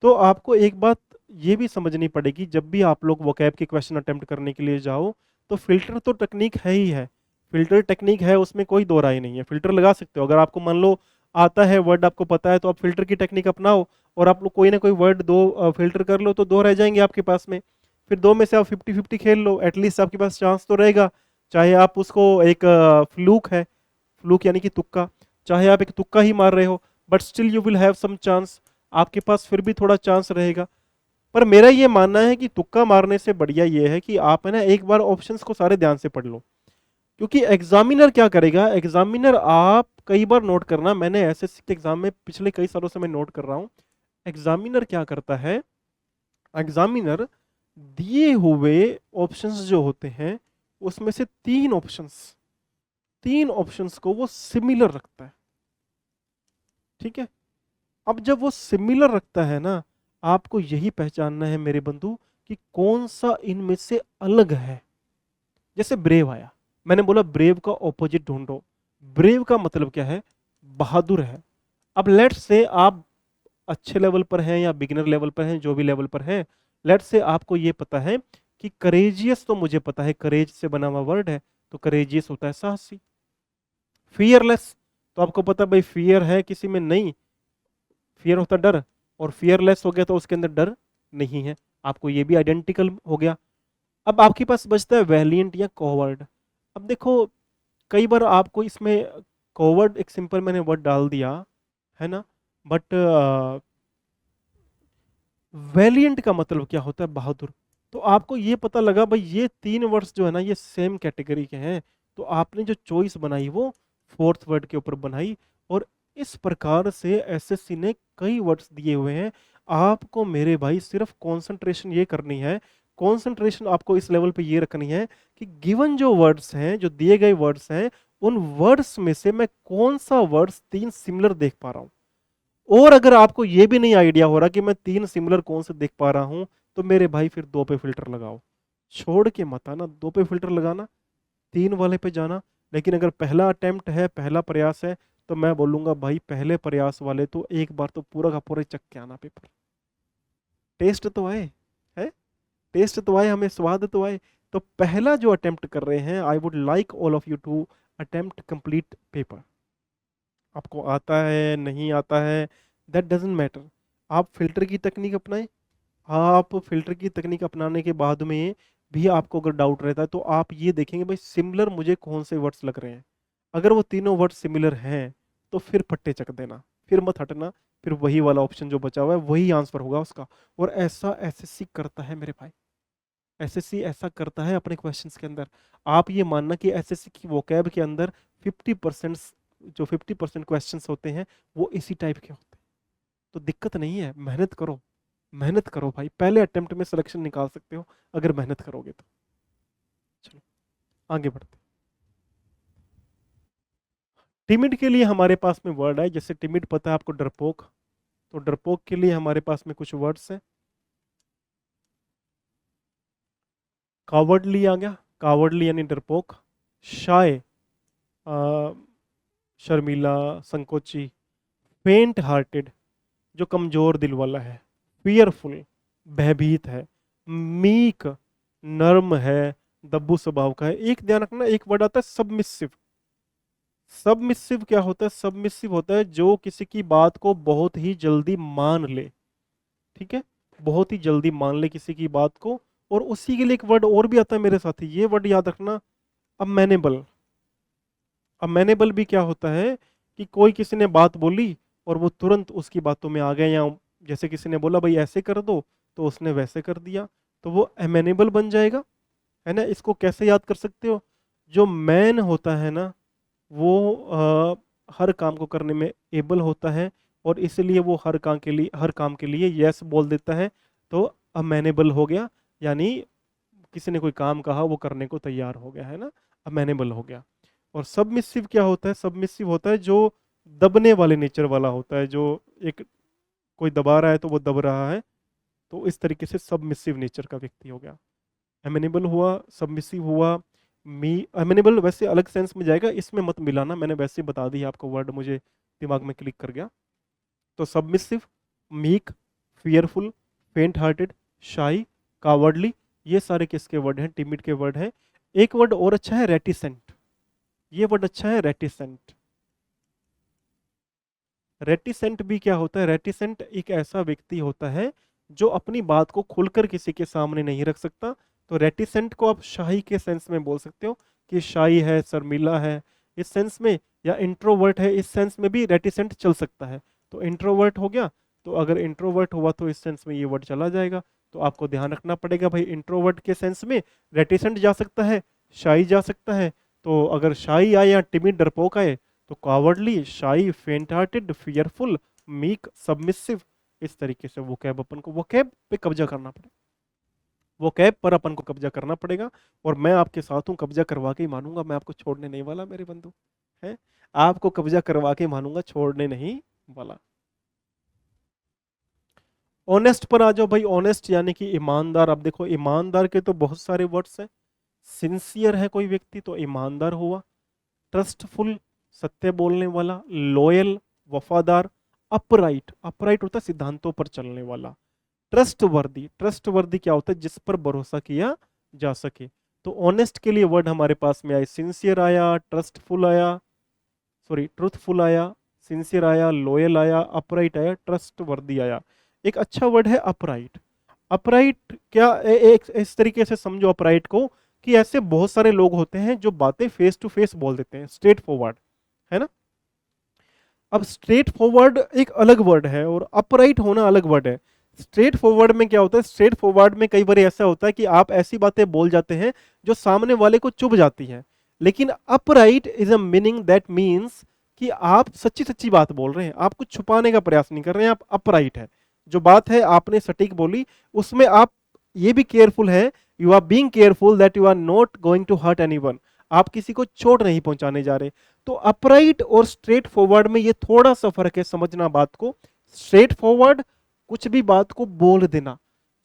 तो आपको एक बात ये भी समझनी पड़ेगी, जब भी आप लोग वोकैब के क्वेश्चन अटेम्प्ट करने के लिए जाओ, तो फिल्टर तो टेक्निक है ही है, फिल्टर टेक्निक है, उसमें कोई दो राय नहीं है। फिल्टर लगा सकते हो, अगर आपको मान लो आता है वर्ड, आपको पता है, तो आप फिल्टर की टेक्निक अपनाओ, और आप लोग कोई ना कोई वर्ड दो फिल्टर कर लो, तो दो रह जाएंगे आपके पास में। फिर दो में से आप 50-50 खेल लो, एटलीस्ट आपके पास चांस तो रहेगा। चाहे आप उसको एक फ्लूक है, फ्लूक यानी कि तुक्का, चाहे आप एक तुक्का ही मार रहे हो, but still you will have some chance, आपके पास फिर भी थोड़ा चांस रहेगा। पर मेरा ये मानना है कि तुक्का मारने से बढ़िया ये है कि आप है ना एक बार ऑप्शंस को सारे ध्यान से पढ़ लो, क्योंकि एग्जामिनर क्या करेगा, एग्जामिनर, आप कई बार नोट करना, मैंने एसएससी के एग्जाम में पिछले कई सालों से मैं नोट कर रहा हूं, एग्जामिनर क्या करता है, एग्जामिनर दिए हुए ऑप्शंस जो होते हैं, उसमें से तीन ऑप्शंस को वो सिमिलर रखता है। ठीक है, अब जब वो सिमिलर रखता है ना, आपको यही पहचानना है मेरे बंधु कि कौन सा इनमें से अलग है। जैसे ब्रेव आया, मैंने बोला ब्रेव का ऑपोजिट ढूंढो। ब्रेव का मतलब क्या है, बहादुर है। अब लेट्स से आप अच्छे लेवल पर हैं या बिगिनर लेवल पर हैं, जो भी लेवल पर हैं, लेट्स से आपको ये पता है कि करेजियस, तो मुझे पता है करेज से बना हुआ वर्ड है, तो करेजियस होता है साहसी। फियरलेस, तो आपको पता भाई फियर है किसी में नहीं, फियर होता डर, और फियरलेस हो गया तो उसके अंदर डर नहीं है, आपको ये भी आइडेंटिकल हो गया। अब आपके पास बचता है वैलियंट या कॉवर्ड। अब देखो, कई बार आपको इसमें कॉवर्ड एक सिंपल मैंने वर्ड डाल दिया है ना, बट वैलियंट का मतलब क्या होता है, बहादुर। तो आपको ये पता लगा भाई ये तीन वर्ड्स जो है ना ये सेम कैटेगरी के हैं, तो आपने जो चॉइस बनाई वो फोर्थ वर्ड के ऊपर बनाई। और इस प्रकार से एसएससी ने कई वर्ड्स दिए हुए हैं, आपको मेरे भाई सिर्फ कंसंट्रेशन ये करनी है, कंसंट्रेशन आपको इस लेवल पे ये रखनी है कि गिवन जो वर्ड्स हैं, जो दिए गए वर्ड्स हैं, उन वर्ड्स में से मैं कौन सा वर्ड्स तीन सिमिलर देख पा रहा हूं। और अगर आपको ये भी नहीं आइडिया हो रहा कि मैं तीन सिमिलर कौन से देख पा रहा हूं, तो मेरे भाई फिर 2 पे फिल्टर लगाओ, छोड़ के मत आना, 2 पे फिल्टर लगाना, 3 वाले पे जाना। लेकिन अगर पहला अटेम्प्ट है, पहला प्रयास है, तो मैं बोलूंगा भाई पहले प्रयास वाले तो एक बार तो पूरा का पूरा चक के आना पेपर, टेस्ट तो आए, है, टेस्ट तो आए, हमें स्वाद तो आए। तो पहला जो अटेम्प्ट कर रहे हैं, I would like all of you to attempt complete paper. आपको आता है नहीं आता है, दैट डजेंट मैटर। आप फिल्टर की तकनीक अपनाएं। आप फिल्टर की तकनीक अपनाने के बाद में भी आपको अगर डाउट रहता है, तो आप ये देखेंगे भाई सिमिलर मुझे कौन से वर्ड्स लग रहे हैं। अगर वो तीनों वर्ड सिमिलर हैं तो फिर पट्टे चक देना, फिर मत हटना, फिर वही वाला ऑप्शन जो बचा हुआ है वही आंसर होगा उसका। और ऐसा एसएससी करता है मेरे भाई, एसएससी ऐसा करता है अपने क्वेश्चंस के अंदर। आप ये मानना कि एसएससी की वोकैब के अंदर 50%, जो 50% क्वेश्चंस होते हैं वो इसी टाइप के होते हैं। तो दिक्कत नहीं है, मेहनत करो, मेहनत करो भाई, पहले अटेम्प्ट में सिलेक्शन निकाल सकते हो अगर मेहनत करोगे तो। चलो आगे बढ़ते। टिमिड के लिए हमारे पास में वर्ड है, जैसे टिमिड पता है आपको डरपोक, तो डरपोक के लिए हमारे पास में कुछ वर्ड्स हैं। कावर्डली आ गया, कावर्डली यानी डरपोक। शाय, शर्मीला, संकोची। फेंट हार्टेड, जो कमजोर दिल वाला है। फियरफुल, भयभीत है। मीक, नर्म है, दब्बू स्वभाव का है। एक ध्यान रखना, एक वर्ड आता है सबमिसिव। सबमिसिव क्या होता है? सबमिसिव होता है जो किसी की बात को बहुत ही जल्दी मान ले, ठीक है, बहुत ही जल्दी मान ले किसी की बात को। और उसी के लिए एक वर्ड और भी आता है मेरे साथी, ये वर्ड याद रखना, अमेनेबल। अमेनेबल भी क्या होता है कि कोई किसी ने बात बोली और वो तुरंत उसकी बातों में आ गए, या जैसे किसी ने बोला भाई ऐसे कर दो तो उसने वैसे कर दिया, तो वो अमेनेबल बन जाएगा, है ना। इसको कैसे याद कर सकते हो? जो मैन होता है ना, वो हर काम को करने में एबल होता है, और इसलिए वो हर काम के लिए यस बोल देता है, तो अमेनेबल हो गया, यानी किसी ने कोई काम कहा वो करने को तैयार हो गया, है ना, अमेनेबल हो गया। और सबमिसिव क्या होता है? सबमिसिव होता है जो दबने वाले नेचर वाला होता है, जो एक कोई दबा रहा है तो वो दब रहा है, तो इस तरीके से सबमिसिव नेचर का व्यक्ति हो गया। एमिनेबल हुआ, सबमिसिव हुआ। मी एमिनेबल वैसे अलग सेंस में जाएगा, इसमें मत मिलाना, मैंने वैसे ही बता दी आपको, वर्ड मुझे दिमाग में क्लिक कर गया। तो सबमिसिव, मीक, फियरफुल, फेंट हार्टेड, शाई, कावर्डली, ये सारे किसके वर्ड हैं? टिमिड के वर्ड हैं। एक वर्ड और अच्छा है, रेटिसेंट। ये वर्ड अच्छा है, रेटिसेंट। रेटिसेंट भी क्या होता है? रेटिसेंट एक ऐसा व्यक्ति होता है जो अपनी बात को खुलकर किसी के सामने नहीं रख सकता। तो रेटिसेंट को आप शाही के सेंस में बोल सकते हो कि शाही है, शर्मीला है, इस सेंस में, या इंट्रोवर्ट है इस सेंस में भी रेटिसेंट चल सकता है। तो इंट्रोवर्ट हो गया, तो अगर इंट्रोवर्ट हुआ तो इस सेंस में ये वर्ड चला जाएगा। तो आपको ध्यान रखना पड़ेगा भाई, इंट्रोवर्ट के सेंस में रेटिसेंट जा सकता है, शाई जा सकता है। तो अगर शाई आए या टिमिड डरपोक आए तो कॉवर्डली, शाई, फेंट हार्टेड, फियरफुल, मीक, सबमिसिव, इस तरीके से वोकैब अपन को, वोकैब पे कब्जा करना पड़ेगा, वोकैब पर अपन को कब्जा करना पड़ेगा। और मैं आपके साथ हूँ, कब्जा करवा के ही मानूंगा, मैं आपको छोड़ने नहीं वाला मेरे बंधु, है, आपको कब्जा करवा के मानूंगा, छोड़ने नहीं वाला। ऑनेस्ट पर आ जाओ भाई, ऑनेस्ट यानी कि ईमानदार। अब देखो ईमानदार के तो बहुत सारे वर्ड्स हैं। सिंसियर है कोई व्यक्ति तो ईमानदार हुआ। ट्रस्टफुल, सत्य बोलने वाला। लॉयल, वफादार। अपराइट, अपराइट होता है सिद्धांतों पर चलने वाला। ट्रस्टवर्दी, ट्रस्टवर्दी क्या होता है? जिस पर भरोसा किया जा सके। तो ऑनेस्ट के लिए वर्ड हमारे पास में आए, सिंसियर आया, ट्रस्टफुल आया, सॉरी ट्रूथफुल आया, सिंसियर आया, लॉयल आया, अपराइट आया, ट्रस्टवर्दी आया। एक अच्छा वर्ड है अपराइट। अपराइट क्या, एक इस तरीके से समझो अपराइट को कि ऐसे बहुत सारे लोग होते हैं जो बातें फेस टू फेस बोल देते हैं, स्ट्रेट फॉरवर्ड, है ना। अब स्ट्रेट फॉरवर्ड एक अलग वर्ड है और अपराइट होना अलग वर्ड है। स्ट्रेट फॉरवर्ड में क्या होता है? स्ट्रेट फॉरवर्ड में कई बार ऐसा होता है कि आप ऐसी बातें बोल जाते हैं जो सामने वाले को चुभ जाती हैं। लेकिन upright is a meaning that means कि आप सच्ची सच्ची बात बोल रहे हैं, आप कुछ छुपाने का प्रयास नहीं कर रहे हैं, आप अपराइट है। जो बात है आपने सटीक बोली, उसमें आप ये भी केयरफुल है, you are being careful that you are not going to hurt anyone, आप किसी को चोट नहीं पहुंचाने जा रहे। तो अपराइट और स्ट्रेट फॉरवर्ड में ये थोड़ा सा फर्क है, समझना बात को। स्ट्रेट फॉरवर्ड, कुछ भी बात को बोल देना,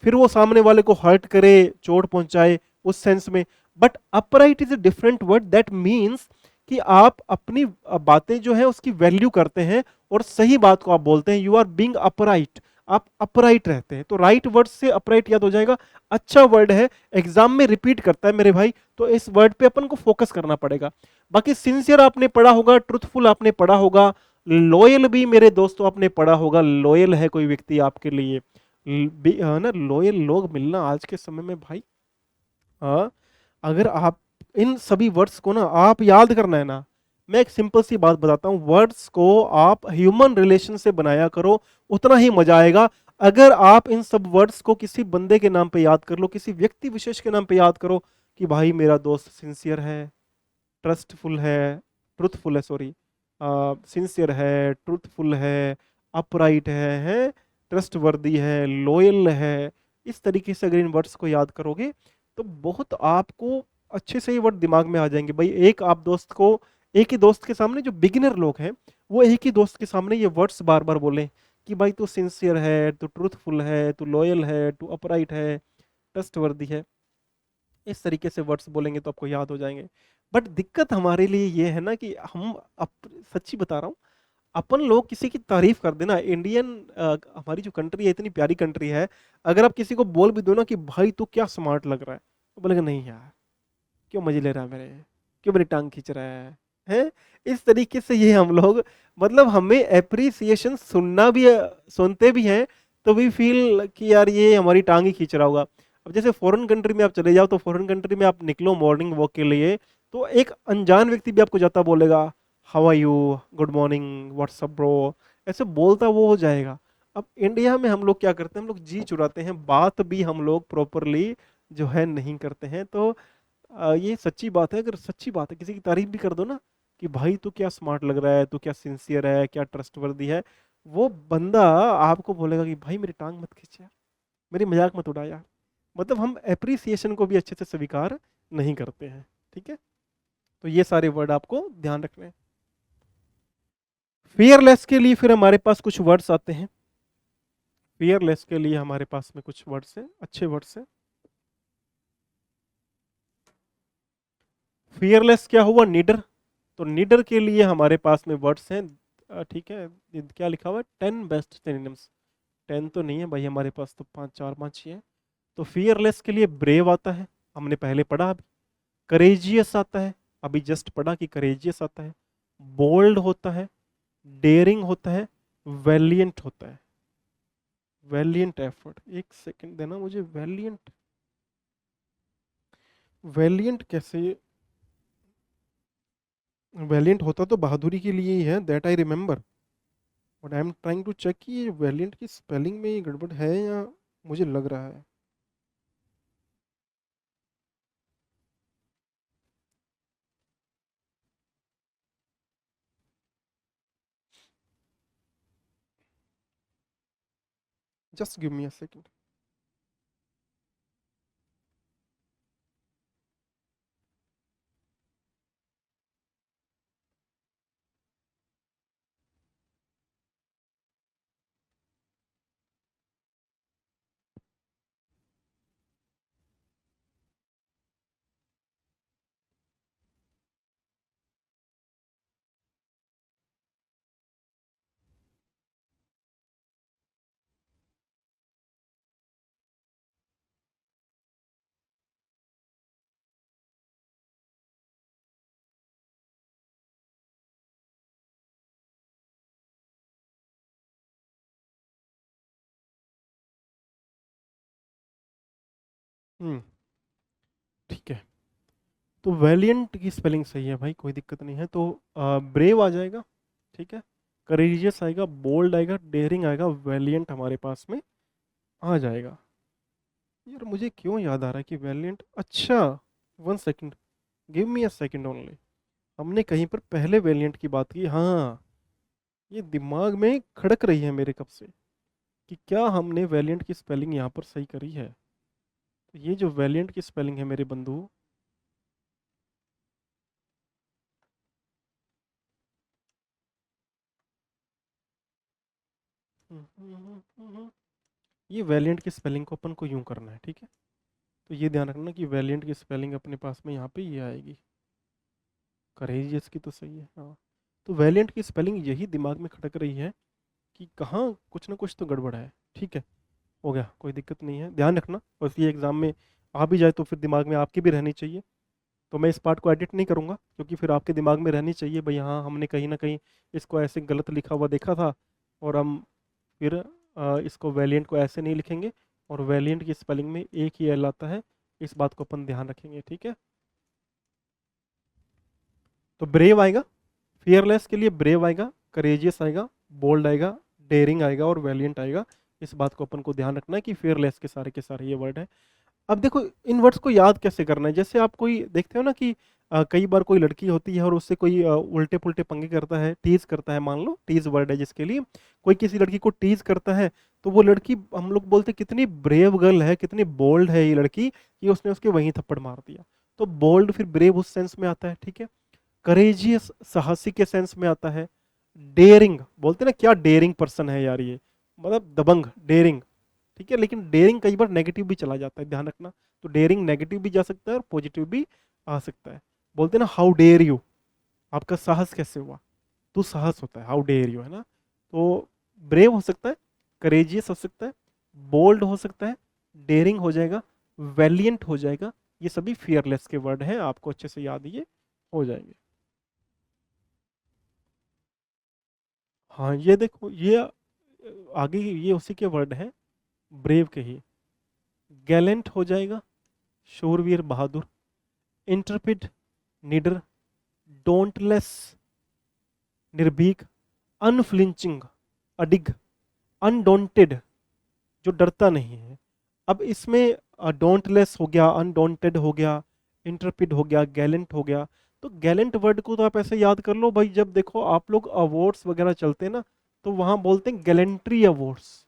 फिर वो सामने वाले को हर्ट करे, चोट पहुंचाए उस सेंस में। But upright is a different word, that means कि आप अपनी बातें जो है उसकी वैल्यू करते हैं और सही बात को आप बोलते हैं, यू आर बीइंग अपराइट, आप अपराइट रहते हैं। तो राइट वर्ड से अपराइट याद हो जाएगा, अच्छा वर्ड है, एग्जाम में रिपीट करता है मेरे भाई, तो इस वर्ड पे अपन को फोकस करना पड़ेगा। बाकी सिंसियर आपने पढ़ा होगा, ट्रुथफुल आपने पढ़ा होगा, लॉयल भी मेरे दोस्तों आपने पढ़ा होगा। लॉयल है कोई व्यक्ति आपके लिए, ना लॉयल लोग मिलना आज के समय में भाई, हाँ, अगर आप इन सभी वर्ड्स को ना आप याद करना है ना, मैं एक सिंपल सी बात बताता हूं, वर्ड्स को आप ह्यूमन रिलेशन से बनाया करो, उतना ही मजा आएगा। अगर आप इन सब वर्ड्स को किसी बंदे के नाम पे याद कर लो, किसी व्यक्ति विशेष के नाम पे याद करो कि भाई मेरा दोस्त सिंसियर है, ट्रस्टफुल है, ट्रूथफुल है, सॉरी, सिंसियर है, ट्रूथफुल है, अपराइट है ट्रस्टवर्दी है, लॉयल है, इस तरीके से अगर इन वर्ड्स को याद करोगे तो बहुत आपको अच्छे से ये वर्ड दिमाग में आ जाएंगे भाई। एक आप दोस्त को, एक ही दोस्त के सामने, जो बिगिनर लोग हैं वो एक ही दोस्त के सामने ये वर्ड्स बार बार बोलें कि भाई तू सिंसियर है, तू ट्रूथफुल है, तू लॉयल है, तू अपराइट है, ट्रस्टवर्दी है, इस तरीके से वर्ड्स बोलेंगे तो आपको याद हो जाएंगे। बट दिक्कत हमारे लिए ये है ना कि हम सच्ची बता रहा हूँ, अपन लोग किसी की तारीफ कर देना, इंडियन हमारी जो कंट्री है इतनी प्यारी कंट्री है, अगर आप किसी को बोल भी दो ना कि भाई तू क्या स्मार्ट लग रहा है, तो बोलेगा नहीं यार, क्यों मजे ले रहा है मेरे, क्यों मेरी टांग खींच रहा है? इस तरीके से ये हम लोग, मतलब हमें एप्रिसिएशन सुनना भी सुनते भी हैं तो भी फील कि यार ये हमारी टांग ही खींच रहा होगा। अब जैसे फॉरेन कंट्री में आप चले जाओ, तो फॉरेन कंट्री में आप निकलो मॉर्निंग वॉक के लिए, तो एक अनजान व्यक्ति भी आपको जाता बोलेगा how are you, good morning, what's up bro, ऐसे बोलता वो हो जाएगा। अब इंडिया में हम लोग क्या करते हैं, हम लोग जी चुराते हैं, बात भी हम लोग प्रॉपरली जो है नहीं करते हैं। तो ये सच्ची बात है, अगर सच्ची बात है किसी की तारीफ भी कर दो ना कि भाई तू क्या स्मार्ट लग रहा है, तू क्या सिंसियर है, क्या ट्रस्टवर्दी है, वो बंदा आपको बोलेगा कि भाई मेरी टांग मत खींच यार, मेरी मजाक मत उड़ा यार। मतलब हम एप्रिसिएशन को भी अच्छे से स्वीकार नहीं करते हैं। ठीक है, तो ये सारे वर्ड आपको ध्यान रखने हैं। फियरलेस के लिए फिर हमारे पास कुछ वर्ड्स आते हैं। फियरलेस के लिए हमारे पास में कुछ वर्ड्स हैं, अच्छे वर्ड्स हैं। फियरलेस क्या हुआ, निडर, तो निडर के लिए हमारे पास में वर्ड्स हैं। ठीक है, क्या लिखा हुआ है, 10 बेस्ट सिनोनिम्स। 10 तो नहीं है भाई हमारे पास, तो पांच, चार पांच ही है। तो फियरलेस के लिए ब्रेव आता है, हमने पहले पढ़ा अभी। करेजियस आता है, अभी जस्ट पढ़ा कि करेजियस आता है। बोल्ड होता है, डेयरिंग होता है, वैलियंट होता है। वैलियंट एफर्ट, एक सेकंड देना मुझे, वैलियंट, वैलियंट कैसे, वैलियंट होता तो बहादुरी के लिए ही है, that I remember. But I am trying to check कि ये वैलियंट की स्पेलिंग में ये गड़बड़ है या मुझे लग रहा है। Just give me a second. Hmm, ठीक है, तो वैलियंट की स्पेलिंग सही है भाई, कोई दिक्कत नहीं है। तो ब्रेव आ जाएगा, ठीक है, करेजियस आएगा, बोल्ड आएगा, डेयरिंग आएगा, वैलियंट हमारे पास में आ जाएगा। यार मुझे क्यों याद आ रहा है कि वैलियंट, अच्छा, one second, give me a second only. हमने कहीं पर पहले वैलियंट की बात की, हाँ, ये दिमाग में खड़क रही है मेरे कब से कि क्या हमने वैलियंट की स्पेलिंग यहाँ पर सही करी है। तो ये जो वैलियंट की स्पेलिंग है मेरे बंधु, ये वैलिएंट की स्पेलिंग को अपन को यूं करना है, ठीक है। तो ये ध्यान रखना कि वैलिएंट की स्पेलिंग अपने पास में यहाँ पे ये आएगी, करेजियस की तो सही है हाँ। तो वैलिएंट की स्पेलिंग यही दिमाग में खटक रही है कि कहाँ कुछ ना कुछ तो गड़बड़ है, ठीक है। हो गया, कोई दिक्कत नहीं है, ध्यान रखना। और ये एग्जाम में आ भी जाए तो फिर दिमाग में आपके भी रहनी चाहिए। तो मैं इस पार्ट को एडिट नहीं करूँगा, क्योंकि फिर आपके दिमाग में रहनी चाहिए भाई हाँ हमने कहीं ना कहीं इसको ऐसे गलत लिखा हुआ देखा था, और हम फिर इसको वैलिएंट को ऐसे नहीं लिखेंगे, और वैलिएंट की स्पेलिंग में एक ही एल आता है, इस बात को अपन ध्यान रखेंगे, ठीक है। तो ब्रेव आएगा, फियरलेस के लिए ब्रेव आएगा, करेजियस आएगा, बोल्ड आएगा, डेयरिंग आएगा और वैलिएंट आएगा। इस बात को अपन को ध्यान रखना है कि फियरलेस के सारे ये वर्ड है। अब देखो इन वर्ड्स को याद कैसे करना है। जैसे आप कोई देखते हो ना कि कई बार कोई लड़की होती है और उससे कोई उल्टे पुल्टे पंगे करता है, टीज करता है, मान लो टीज वर्ड है जिसके लिए, कोई किसी लड़की को टीज करता है, तो वो लड़की हम लोग बोलते कितनी ब्रेव गर्ल है, कितनी बोल्ड है ये लड़की कि उसने उसके वहीं थप्पड़ मार दिया। तो बोल्ड फिर ब्रेव उस सेंस में आता है, ठीक है। करेजियस साहसी के सेंस में आता है। डेयरिंग बोलते ना, क्या डेयरिंग पर्सन है यार ये, मतलब दबंग, डेयरिंग, ठीक है। लेकिन डेयरिंग कई बार नेगेटिव भी चला जाता है, ध्यान रखना। तो डेयरिंग नेगेटिव भी जा सकता है और पॉजिटिव भी आ सकता है। बोलते हैं ना हाउ डेयर यू, आपका साहस कैसे हुआ, तू साहस होता है, हाउ डेयर यू, है ना। तो ब्रेव हो सकता है, करेजियस हो सकता है, बोल्ड हो सकता है, डेयरिंग हो जाएगा, वैलियंट हो जाएगा। ये सभी फियरलेस के वर्ड हैं, आपको अच्छे से याद ये हो जाएंगे। हाँ ये देखो, ये आगे ये उसी के वर्ड हैं, ब्रेव के ही। गैलेंट हो जाएगा, शूरवीर, बहादुर। इंटरपिड, निडर। डोंटलेस, निर्भीक। अनफ्लिंचिंग, अडिग। अनडोंटेड, जो डरता नहीं है। अब इसमें डोंटलेस हो गया, अनडोंटेड हो गया, इंटरपिड हो गया, गैलेंट हो गया। तो गैलेंट वर्ड को तो आप ऐसे याद कर लो भाई, जब देखो आप लोग अवार्ड्स वगैरह चलते हैं ना, तो वहां बोलते हैं गैलेंट्री अवार्ड्स,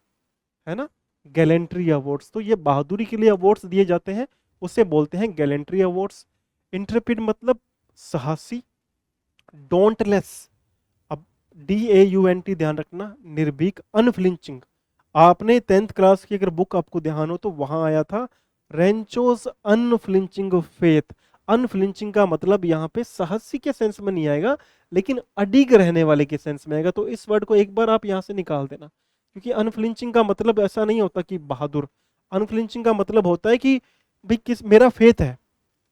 है ना। गैलेंट्री अवार्ड्स, तो ये बहादुरी के लिए अवार्ड्स दिए जाते हैं, उसे बोलते हैं गैलेंट्री अवार्ड्स। इंट्रेपिड मतलब साहसी। डोंटलेस, अब DAUNT ध्यान रखना, निर्भीक, अनफ्लिंचिंग। आपने 10th क्लास की अगर बुक आपको ध्यान हो तो वहां आया था रेंचोस अनफ्लिंचिंग फेथ। अनफ्लिंचिंग का मतलब यहाँ पे साहसी के सेंस में नहीं आएगा, लेकिन अडिग रहने वाले के सेंस में आएगा। तो इस वर्ड को एक बार आप यहाँ से निकाल देना, क्योंकि अनफ्लिंचिंग का मतलब ऐसा नहीं होता कि बहादुर। अनफ्लिंचिंग का मतलब होता है कि भाई किस, मेरा फेथ है,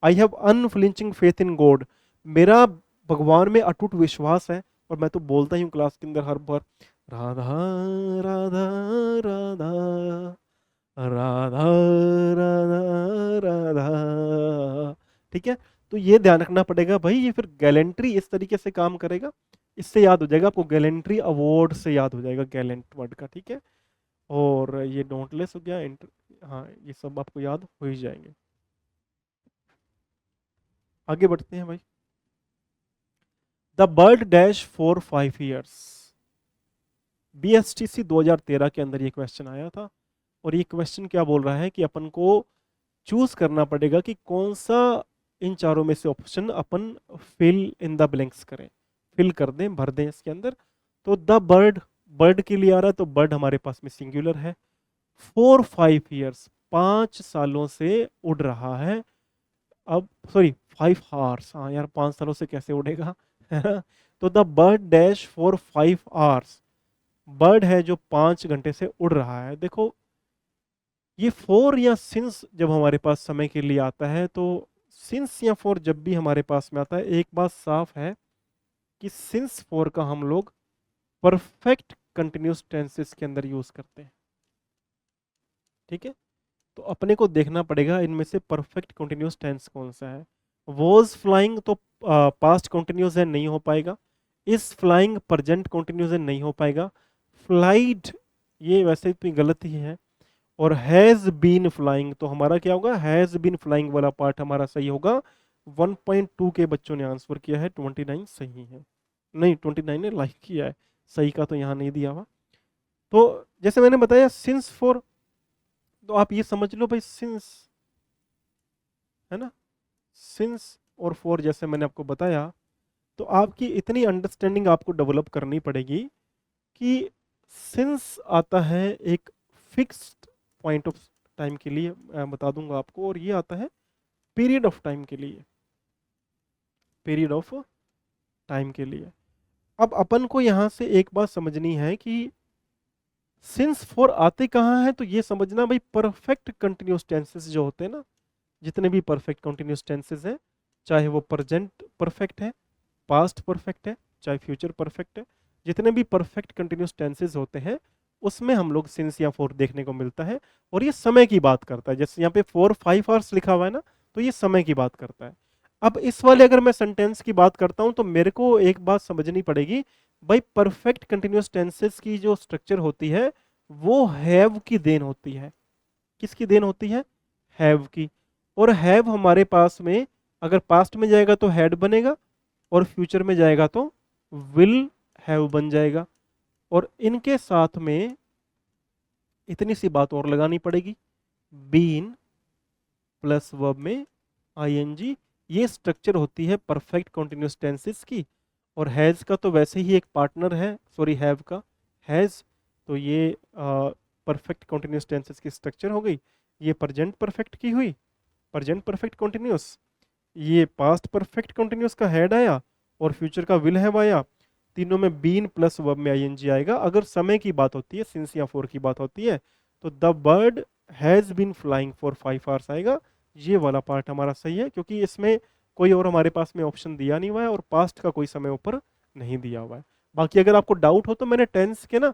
I have unflinching faith in God, मेरा भगवान में अटूट विश्वास है। और मैं तो बोलता ही हूँ क्लास के अंदर हर बार, राधा राधा राधा राधा राधा राधा, ठीक है। तो ये ध्यान रखना पड़ेगा भाई, ये फिर गैलेंट्री इस तरीके से काम करेगा। इससे याद हो जाएगा आपको, गैलेंट्री अवार्ड से याद हो जाएगा गैलेंट वर्ड का, ठीक है। और ये डोंटलेस हो गया, हाँ ये सब आपको याद हो ही जाएंगे। आगे बढ़ते हैं भाई। The bird dash for 5 years, BSTC 2013 के अंदर ये क्वेश्चन आया था। और ये क्वेश्चन क्या बोल रहा है कि अपन को चूज करना पड़ेगा कि कौन सा इन चारों में से ऑप्शन अपन फिल इन द ब्लैंक्स करें, फिल कर दें, भर दें इसके अंदर। तो द बर्ड, बर्ड के लिए आ रहा है, तो बर्ड हमारे पास में सिंगुलर है। 4 5 years, 5 सालों से उड़ रहा है। अब सॉरी 5 hours, हाँ यार 5 सालों से कैसे उड़ेगा है ना। तो the bird dash for 5 hours, bird है जो 5 घंटे से उड़ रहा है। देखो ये फोर या सिंस जब हमारे पास समय के लिए आता है, तो सिंस या फोर जब भी हमारे पास में आता है, एक बात साफ है कि सिंस फोर का हम लोग परफेक्ट कंटिन्यूस टेंसेस के अंदर यूज करते हैं, ठीक है। तो अपने को देखना पड़ेगा इनमें से परफेक्ट कंटिन्यूस टेंस कौन सा है। वॉज फ्लाइंग तो पास्ट कंटिन्यूस है, नहीं हो पाएगा। इज फ्लाइंग प्रेजेंट कंटिन्यूस है, नहीं हो पाएगा। फ्लाइड ये वैसे भी गलत ही है। और हैज बीन फ्लाइंग, तो हमारा क्या होगा, हैज बीन फ्लाइंग वाला पार्ट हमारा सही होगा। 1.2 के बच्चों ने आंसर किया है, 29 सही है। नहीं 29 ने लाइक किया है, सही का तो यहाँ नहीं दिया हुआ। तो जैसे मैंने बताया सिंस फॉर, तो आप ये समझ लो भाई सिंस, है ना। सिंस और फॉर जैसे मैंने आपको बताया, तो आपकी इतनी अंडरस्टैंडिंग आपको डेवलप करनी पड़ेगी कि सिंस आता है एक फिक्स्ड पॉइंट ऑफ टाइम के लिए बता दूंगा आपको, और ये आता है पीरियड ऑफ टाइम के लिए, पीरियड ऑफ टाइम के लिए। अब अपन को यहां से एक बात समझनी है कि सिंस फॉर आते कहाँ हैं, तो ये समझना भाई परफेक्ट कंटिन्यूस टेंसेस जो होते हैं ना, जितने भी परफेक्ट कंटिन्यूस टेंसेस हैं, चाहे वो प्रेजेंट परफेक्ट है, पास्ट परफेक्ट है, चाहे फ्यूचर परफेक्ट है, जितने भी परफेक्ट कंटिन्यूस टेंसेस होते हैं उसमें हम लोग सिंस या फॉर देखने को मिलता है, और ये समय की बात करता है। जैसे यहाँ पे 4-5 आवर्स लिखा हुआ है ना, तो ये समय की बात करता है। अब इस वाले अगर मैं सेंटेंस की बात करता हूं तो मेरे को एक बात समझनी पड़ेगी, भाई परफेक्ट कंटिन्यूस टेंसेस की जो स्ट्रक्चर होती है वो हैव की देन होती है। किसकी देन होती है? हैव की। और हैव हमारे पास में अगर पास्ट में जाएगा तो हैड बनेगा, और फ्यूचर में जाएगा तो विल हैव बन जाएगा। और इनके साथ में इतनी सी बात और लगानी पड़ेगी, बीन प्लस वर्ब में आईएनजी, ये स्ट्रक्चर होती है परफेक्ट कंटिन्यूअस टेंसेस की। और हैज का तो वैसे ही एक पार्टनर है, सॉरी हैव का, हैज, तो ये परफेक्ट कंटिन्यूअस टेंसेस की स्ट्रक्चर हो गई। ये प्रेजेंट परफेक्ट की हुई, प्रेजेंट परफेक्ट कंटिन्यूअस। ये पास्ट परफेक्ट कंटिन्यूअस का हैड आया, और फ्यूचर का विल हैव आया। तीनों में बीन प्लस वर्ब में आईएनजी आएगा। अगर समय की बात होती है, सिंस या फॉर की बात होती है, तो the bird has been flying for 5 hours आएगा। ये वाला पार्ट हमारा सही है, क्योंकि इसमें कोई और हमारे पास में ऑप्शन दिया नहीं हुआ है, और पास्ट का कोई समय ऊपर नहीं दिया हुआ है। बाकी अगर आपको डाउट हो तो मैंने टेंस के ना,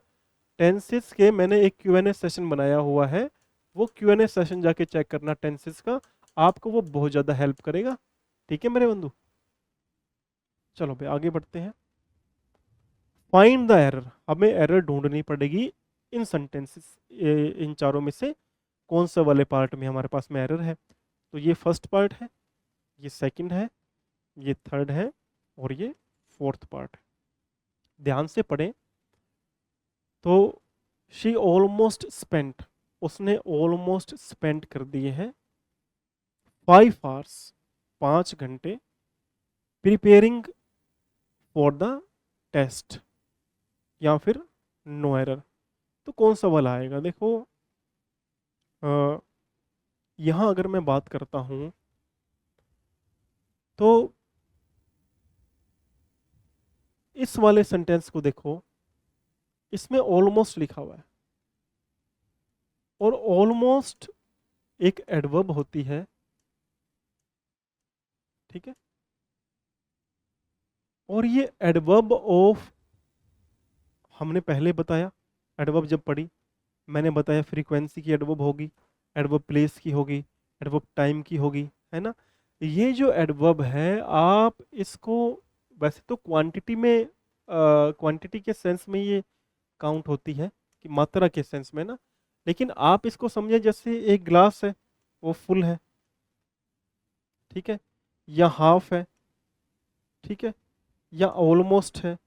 टेंसेस के मैंने एक Q&A सेशन बनाया हुआ है, वो Q&A सेशन जाके चेक करना टेंसेस का, आपको वो बहुत ज़्यादा हेल्प करेगा। ठीक है मेरे बंधु, चलो भाई आगे बढ़ते हैं। फाइंड द एरर, हमें एरर ढूंढनी पड़ेगी इन सेंटेंसेस, इन चारों में से कौन सा वाले पार्ट में हमारे पास में एरर है। तो ये फर्स्ट पार्ट है, ये सेकंड है, ये थर्ड है, और ये फोर्थ पार्ट है। ध्यान से पढ़ें। तो शी ऑलमोस्ट स्पेंट, उसने ऑलमोस्ट स्पेंड कर दिए हैं 5 आवर्स, 5 घंटे, प्रिपेयरिंग फॉर द टेस्ट, या फिर नो एरर। तो कौन सा वाला आएगा? देखो यहाँ अगर मैं बात करता हूं तो इस वाले सेंटेंस को देखो, इसमें ऑलमोस्ट लिखा हुआ है, और ऑलमोस्ट एक एडवर्ब होती है, ठीक है। और ये एडवर्ब ऑफ, हमने पहले बताया एडवर्ब जब पढ़ी, मैंने बताया फ्रीक्वेंसी की एडवर्ब होगी, एडवर्ब प्लेस की होगी, एडवर्ब टाइम की होगी, है ना। ये जो एडवर्ब है आप इसको, वैसे तो क्वांटिटी में, क्वांटिटी के सेंस में ये काउंट होती है, कि मात्रा के सेंस में ना, लेकिन आप इसको समझे जैसे एक ग्लास है वो फुल है, ठीक है, या हाफ है, ठीक है, या ऑलमोस्ट है।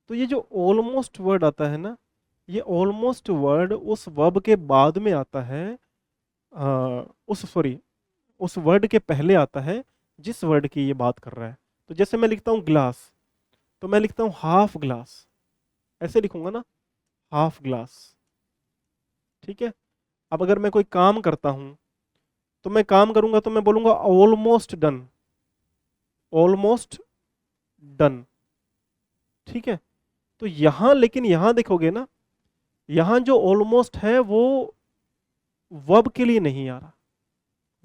तो ये जो ऑलमोस्ट वर्ड आता है ना, ये ऑलमोस्ट वर्ड उस वर्ब के बाद में आता है, उस सॉरी उस वर्ड के पहले आता है जिस वर्ड की ये बात कर रहा है। तो जैसे मैं लिखता हूँ ग्लास, तो मैं लिखता हूँ हाफ ग्लास, ऐसे लिखूंगा ना, हाफ ग्लास, ठीक है। अब अगर मैं कोई काम करता हूं तो मैं काम करूंगा तो मैं बोलूंगा ऑलमोस्ट डन, ऑलमोस्ट डन, ठीक है। तो यहां, लेकिन यहां देखोगे ना, यहां जो ऑलमोस्ट है वो वर्ब के लिए नहीं आ रहा,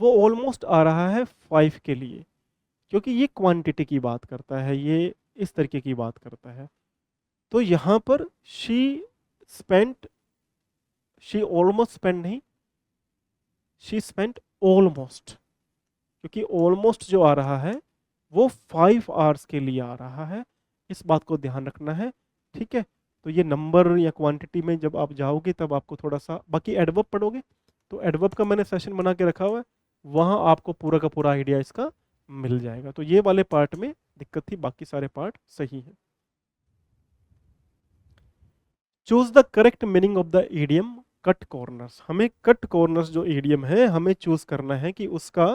वो ऑलमोस्ट आ रहा है 5 के लिए, क्योंकि ये क्वांटिटी की बात करता है, ये इस तरीके की बात करता है। तो यहां पर she spent, she almost spend नहीं, शी स्पेंट ऑलमोस्ट, क्योंकि ऑलमोस्ट जो आ रहा है वो 5 आवर्स के लिए आ रहा है। इस बात को ध्यान रखना है, ठीक है। तो ये नंबर या क्वांटिटी में जब आप जाओगे तब आपको थोड़ा सा, बाकी एडवर्ब पढ़ोगे तो एडवर्ब का मैंने सेशन बना के रखा हुआ है, वहां आपको पूरा का पूरा आइडिया इसका मिल जाएगा। तो ये वाले पार्ट में दिक्कत थी, बाकी सारे पार्ट सही है। Choose the correct meaning of the idiom cut corners, हमें कट कॉर्नर्स जो ईडियम है हमें चूज करना है कि उसका,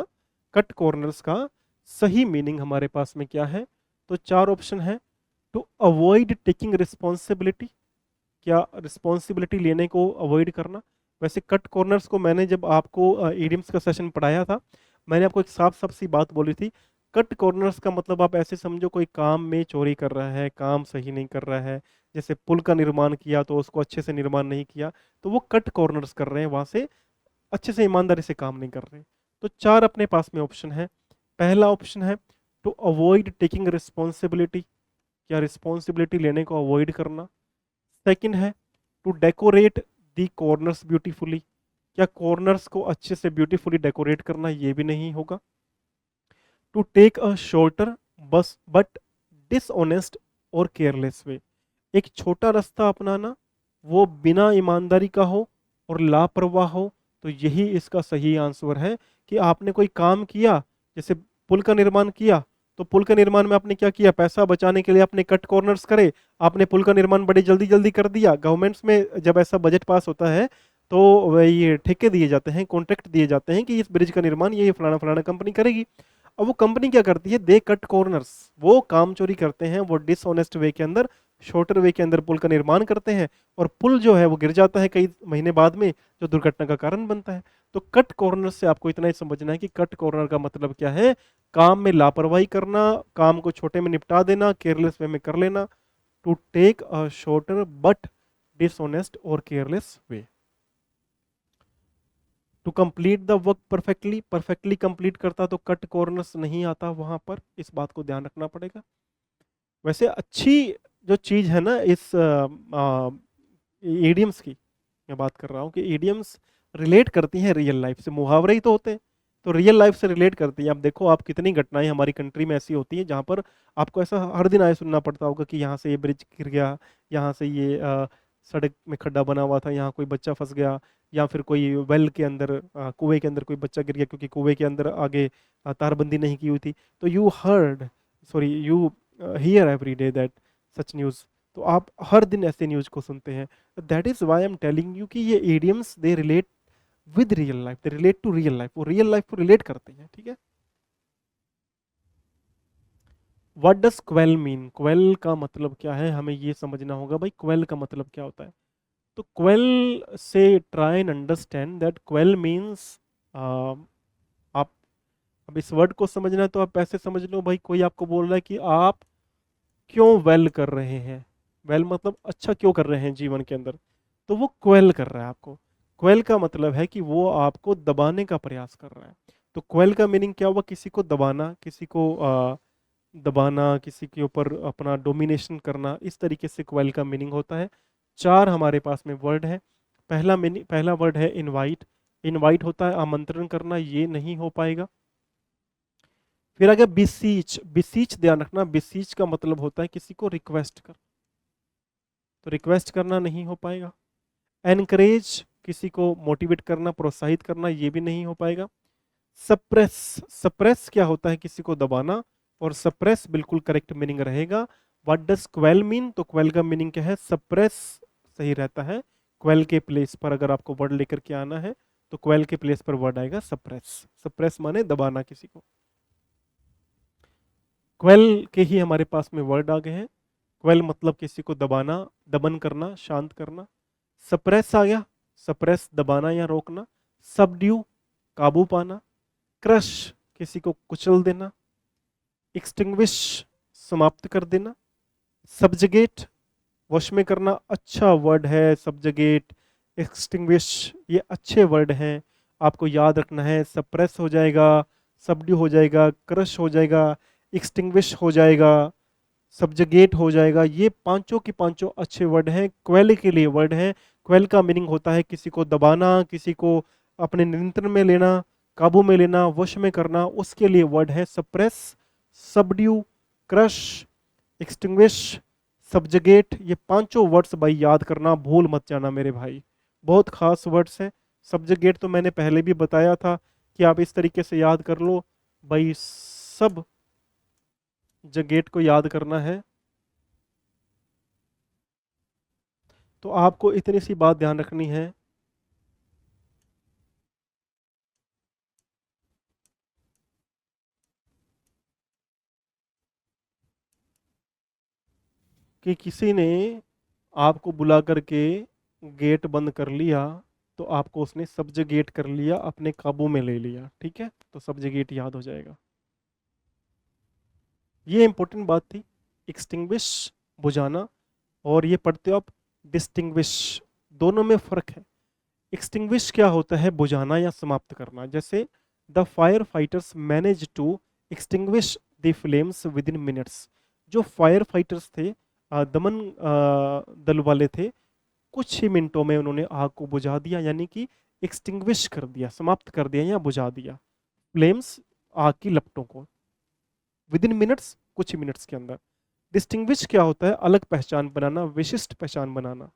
कट कॉर्नर्स का सही मीनिंग हमारे पास में क्या है। तो 4 ऑप्शन है। टू अवॉइड टेकिंग रिस्पॉन्सिबिलिटी, क्या रिस्पॉन्सिबिलिटी लेने को अवॉइड करना, वैसे कट कॉर्नर्स को मैंने जब आपको ईडियम्स का सेशन पढ़ाया था, मैंने आपको एक साफ साफ सी बात बोली थी। कट कॉर्नर्स का मतलब आप ऐसे समझो कोई काम में चोरी कर रहा है, काम सही नहीं कर रहा है। जैसे पुल का निर्माण किया तो उसको अच्छे से निर्माण नहीं किया, तो वो कट कॉर्नर्स कर रहे हैं, वहां से अच्छे से ईमानदारी से काम नहीं कर रहे। तो चार अपने पास में ऑप्शन है। पहला ऑप्शन है टू अवॉइड टेकिंग रिस्पॉन्सिबिलिटी, या रिस्पॉन्सिबिलिटी लेने को अवॉइड करना। सेकंड है to decorate the corners beautifully, क्या कॉर्नर्स को अच्छे से ब्यूटीफुली डेकोरेट करना, ये भी नहीं होगा। टू टेक अ शॉर्टर बस बट डिसऑनेस्ट और केयरलेस वे, एक छोटा रास्ता अपनाना, वो बिना ईमानदारी का हो और लापरवाह हो। तो यही इसका सही आंसर है कि आपने कोई काम किया, जैसे पुल का निर्माण किया, तो पुल के निर्माण में आपने क्या किया, पैसा बचाने के लिए आपने कट कॉर्नर्स करे, आपने पुल का निर्माण बड़ी जल्दी जल्दी कर दिया। गवर्नमेंट्स में जब ऐसा बजट पास होता है तो ये ठेके दिए जाते हैं, कॉन्ट्रैक्ट दिए जाते हैं कि इस ब्रिज का निर्माण ये फलाना फलाना कंपनी करेगी। अब वो कंपनी क्या करती है, दे कट कॉर्नर्स, वो काम चोरी करते हैं, वो डिसऑनेस्ट वे के अंदर, शॉर्टर वे के अंदर पुल का निर्माण करते हैं, और पुल जो है वो गिर जाता है कई महीने बाद में, जो दुर्घटना का कारण बनता है। तो कट कॉर्नर से आपको इतना ही समझना है कि कट कॉर्नर का मतलब क्या है, काम में लापरवाही करना, काम को छोटे में निपटा देना, केयरलेस वे में कर लेना। To take a shorter but dishonest और careless way. To complete the work perfectly, perfectly complete करता तो कट कॉर्नर्स नहीं आता वहां पर, इस बात को ध्यान रखना पड़ेगा। वैसे अच्छी जो चीज है ना इस ईडियम्स की, मैं बात कर रहा हूँ कि ईडियम्स रिलेट करती हैं रियल लाइफ से, मुहावरे ही तो होते हैं, तो रियल लाइफ से रिलेट करती हैं। आप देखो, आप कितनी घटनाएं हमारी कंट्री में ऐसी होती हैं जहाँ पर आपको ऐसा हर दिन आए सुनना पड़ता होगा कि यहाँ से ये ब्रिज गिर गया, यहाँ से ये सड़क में खड्डा बना हुआ था, यहाँ कोई बच्चा फंस गया, या फिर कोई वेल के अंदर, कुएं के अंदर कोई बच्चा गिर गया क्योंकि कुएं के अंदर आगे तारबंदी नहीं की हुई थी। तो you hear every day that such news, तो आप हर दिन ऐसे न्यूज को सुनते हैं। That is why am telling you कि ये idioms they relate with real life, they relate to real life, वो रियल लाइफ को रिलेट करते हैं, ठीक है। What does quell mean, quell का मतलब क्या है, हमें ये समझना होगा भाई क्वेल का मतलब क्या होता है। तो क्वेल से try and understand that quail means, आप अब इस वर्ड को समझना है तो आप ऐसे समझ लो भाई, कोई आपको बोल रहा है कि आप क्यों वेल कर रहे हैं, वेल मतलब अच्छा क्यों कर रहे हैं जीवन के अंदर, तो वो क्वेल कर रहा है आपको। क्वेल का मतलब है कि वो आपको दबाने का प्रयास कर रहा है। तो क्वेल का मीनिंग क्या हुआ, किसी को दबाना, किसी को दबाना, किसी के ऊपर अपना डोमिनेशन करना, इस तरीके से क्वेल का मीनिंग होता है। चार हमारे पास में वर्ड है। पहला वर्ड है इनवाइट, इनवाइट होता है आमंत्रण करना, ये नहीं हो पाएगा। फिर आ गया बिसीच, बिसीच ध्यान रखना, बिसीच का मतलब होता है किसी को रिक्वेस्ट कर, तो रिक्वेस्ट करना नहीं हो पाएगा। एनकरेज, किसी को मोटिवेट करना, प्रोत्साहित करना, ये भी नहीं हो पाएगा। सप्रेस, सप्रेस क्या होता है, किसी को दबाना, और सप्रेस बिल्कुल करेक्ट मीनिंग रहेगा। व्हाट डज क्वेल मीन, तो क्वेल का मीनिंग क्या है, सप्रेस सही रहता है। क्वेल के प्लेस पर अगर आपको वर्ड लेकर के आना है तो क्वेल के प्लेस पर वर्ड आएगा सप्रेस, सप्रेस माने दबाना किसी को। क्वेल के ही हमारे पास में वर्ड आ गए हैं। क्वेल मतलब किसी को दबाना, दमन करना, शांत करना। सप्रेस आ गया, सप्रेस दबाना या रोकना। सबड्यू काबू पाना। क्रश किसी को कुचल देना। एक्सटिंग्विश समाप्त कर देना। सब्जगेट वश में करना, अच्छा वर्ड है सब्जगेट, एक्सटिंग्विश, ये अच्छे वर्ड हैं, आपको याद रखना है। सप्रेस हो जाएगा, सबड्यू हो जाएगा, क्रश हो जाएगा, एक्सटिंग्विश हो जाएगा, सब्जगेट हो जाएगा, ये पांचों की पांचों अच्छे वर्ड हैं, क्वेल के लिए वर्ड हैं। क्वेल का मीनिंग होता है किसी को दबाना, किसी को अपने नियंत्रण में लेना, काबू में लेना, वश में करना, उसके लिए वर्ड है सप्रेस, सबड्यू, क्रश, एक्सटिंग्विश, सब्जगेट। ये पांचों वर्ड्स भाई याद करना, भूल मत जाना मेरे भाई, बहुत खास वर्ड्स हैं। सब्जगेट तो मैंने पहले भी बताया था कि आप इस तरीके से याद कर लो भाई, सब जगेट को याद करना है। तो आपको इतनी सी बात ध्यान रखनी है कि किसी ने आपको बुला करके गेट बंद कर लिया, तो आपको उसने सब्जगेट कर लिया, अपने काबू में ले लिया, ठीक है। तो सब्जगेट याद हो जाएगा। ये इंपॉर्टेंट बात थी, एक्सटिंग्विश बुझाना, और ये पढ़ते हो आप डिस्टिंग्विश, दोनों में फर्क है। एक्सटिंग्विश क्या होता है, बुझाना या समाप्त करना। जैसे the fire fighters manage to extinguish the flames within minutes. जो फायर फाइटर्स थे, दमन दल वाले थे, कुछ ही मिनटों में उन्होंने आग को बुझा दिया, यानी कि एक्सटिंग्विश कर दिया, समाप्त कर दिया या बुझा दिया फ्लेम्स, आग की लपटों को, विद इन मिनट्स, कुछ ही मिनट्स के अंदर। डिस्टिंग्विश क्या होता है, अलग पहचान बनाना, विशिष्ट पहचान बनाना।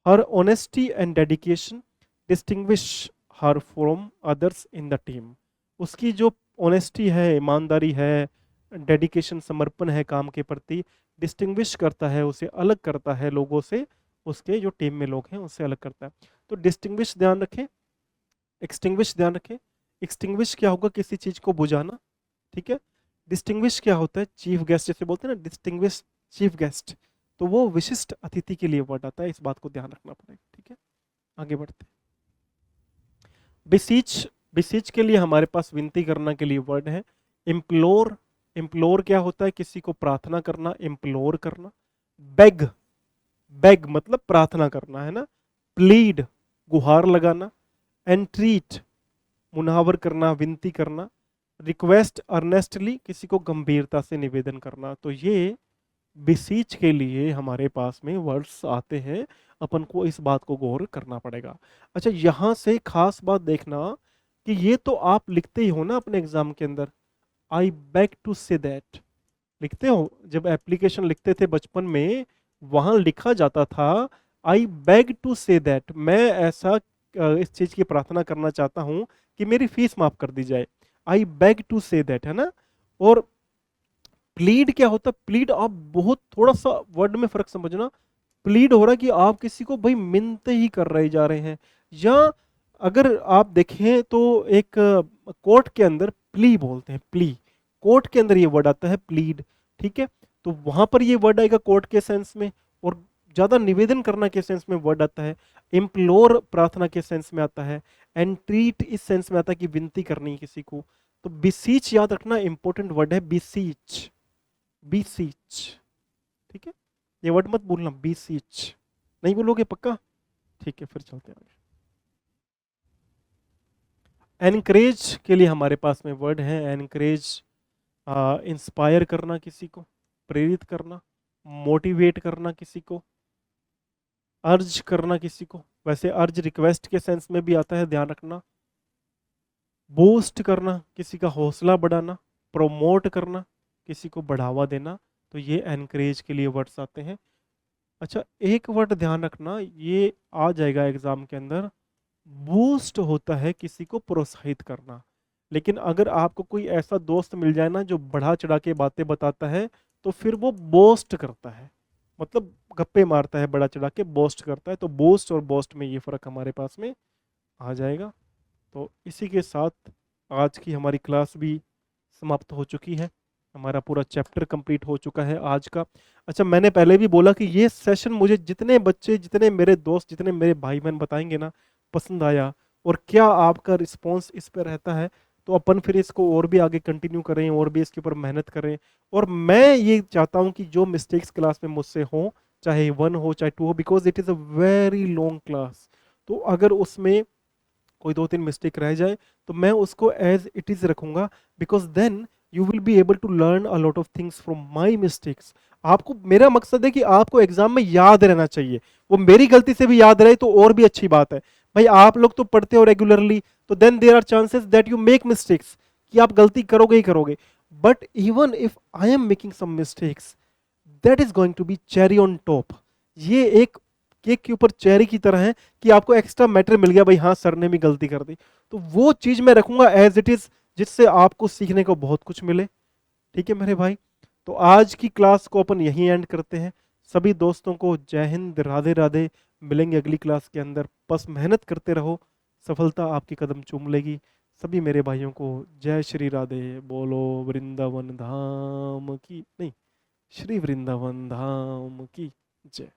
Her honesty and dedication distinguish her from others in the team. उसकी जो ऑनेस्टी है, ईमानदारी है, डेडिकेशन, समर्पण है काम के प्रति, डिस्टिंग्विश करता है, उसे अलग करता है लोगों से, उसके जो टीम में लोग हैं उससे अलग करता है। तो डिस्टिंग्विश ध्यान रखें, एक्सटिंग्विश ध्यान रखें। एक्सटिंग्विश क्या होगा, किसी चीज को बुझाना, ठीक है। डिस्टिंग्विश क्या होता है, चीफ गेस्ट, जैसे बोलते हैं ना डिस्टिंग्विश चीफ गेस्ट, तो वो विशिष्ट अतिथि के लिए वर्ड आता है, इस बात को ध्यान रखना पड़ेगा, ठीक है। आगे बढ़ते हैं। बिसीच, बिसीच के लिए हमारे पास विनती करना के लिए वर्ड है इम्प्लोर। इम्प्लोर क्या होता है, किसी को प्रार्थना करना, इम्प्लोर करना। बेग, बेग मतलब प्रार्थना करना, है ना। प्लीड, गुहार लगाना। एंट्रीट, मुनावर करना, विनती करना। रिक्वेस्ट अर्नेस्टली, किसी को गंभीरता से निवेदन करना। तो ये बिसीच के लिए हमारे पास में वर्ड्स आते हैं, अपन को इस बात को गौर करना पड़ेगा। अच्छा, यहां से खास बात देखना कि ये तो आप लिखते ही हो ना अपने एग्जाम के अंदर, I beg to say that, लिखते हो। जब एप्लीकेशन लिखते थे बचपन में, वहां लिखा जाता था I beg to say that, मैं ऐसा इस चीज की प्रार्थना करना चाहता हूं कि मेरी फीस माफ कर दी जाए। I beg to say that, है ना। और प्लीड क्या होता है, प्लीड आप बहुत थोड़ा सा वर्ड में फर्क समझना। प्लीड हो रहा है कि आप किसी को भाई मिन्नते ही कर रहे जा रहे हैं, या अगर आप देखें तो एक कोर्ट के अंदर प्ली बोलते हैं, प्ली, कोर्ट के अंदर ये वर्ड आता है प्लीड, ठीक है। तो वहां पर ये वर्ड आएगा कोर्ट के सेंस में, और ज्यादा निवेदन करना के सेंस में वर्ड आता है। इम्प्लोर प्रार्थना के सेंस में आता है। एंट्रीट इस सेंस में आता है कि विनती करनी है किसी को। तो बिसीच याद रखना, इंपॉर्टेंट वर्ड है बिसीच, बीसीच, ठीक है। ये वर्ड मत भूलना, बीसीच, नहीं बोलोगे पक्का, ठीक है। फिर चलते हैं आगे। एनकरेज के लिए हमारे पास में वर्ड है एनकरेज, इंस्पायर करना किसी को, प्रेरित करना, मोटिवेट करना किसी को, अर्ज करना किसी को। वैसे अर्ज रिक्वेस्ट के सेंस में भी आता है, ध्यान रखना। बूस्ट करना, किसी का हौसला बढ़ाना। प्रोमोट करना, किसी को बढ़ावा देना। तो ये एनकरेज के लिए वर्ड्स आते हैं। अच्छा, एक वर्ड ध्यान रखना, ये आ जाएगा एग्जाम के अंदर, बूस्ट होता है किसी को प्रोत्साहित करना। लेकिन अगर आपको कोई ऐसा दोस्त मिल जाए ना जो बढ़ा चढ़ा के बातें बताता है, तो फिर वो बोस्ट करता है, मतलब गप्पे मारता है, बड़ा चढ़ा के बोस्ट करता है। तो बोस्ट और बोस्ट में ये फर्क हमारे पास में आ जाएगा। तो इसी के साथ आज की हमारी क्लास भी समाप्त हो चुकी है, हमारा पूरा चैप्टर कंप्लीट हो चुका है आज का। अच्छा, मैंने पहले भी बोला कि ये सेशन मुझे जितने बच्चे, जितने मेरे दोस्त, जितने मेरे भाई बहन बताएंगे ना पसंद आया, और क्या आपका रिस्पॉन्स इस पर रहता है, तो अपन फिर इसको और भी आगे कंटिन्यू करें, और भी इसके ऊपर मेहनत करें। और मैं ये चाहता हूँ कि जो मिस्टेक्स क्लास में मुझसे हों, चाहे 1 हो चाहे 2 हो, because it is a very long class, तो अगर उसमें कोई 2-3 मिस्टेक रह जाए तो मैं उसको एज इट इज रखूंगा, because then you will be able to learn a lot of things from my mistakes. आपको, मेरा मकसद है कि आपको एग्जाम में याद रहना चाहिए, वो मेरी गलती से भी याद रहे तो और भी अच्छी बात है। भाई आप लोग तो पढ़ते हो रेगुलरली, तो then there are chances that you make mistakes, कि आप गलती करोगे ही करोगे। But even if I am making some mistakes, that is going to be cherry on top. ये एक केक के ऊपर चेरी की तरह है कि आपको एक्स्ट्रा मैटर मिल गया, भाई हाँ सर ने भी गलती कर दी, तो वो चीज मैं रखूंगा एज इट इज, जिससे आपको सीखने को बहुत कुछ मिले, ठीक है मेरे भाई। तो आज की क्लास को अपन यहीं एंड करते हैं। सभी दोस्तों को जय हिंद, राधे राधे। मिलेंगे अगली क्लास के अंदर, बस मेहनत करते रहो, सफलता आपकी कदम चूम लेगी। सभी मेरे भाइयों को जय श्री राधे, बोलो वृंदावन धाम की, नहीं, श्री वृंदावन धाम की जय।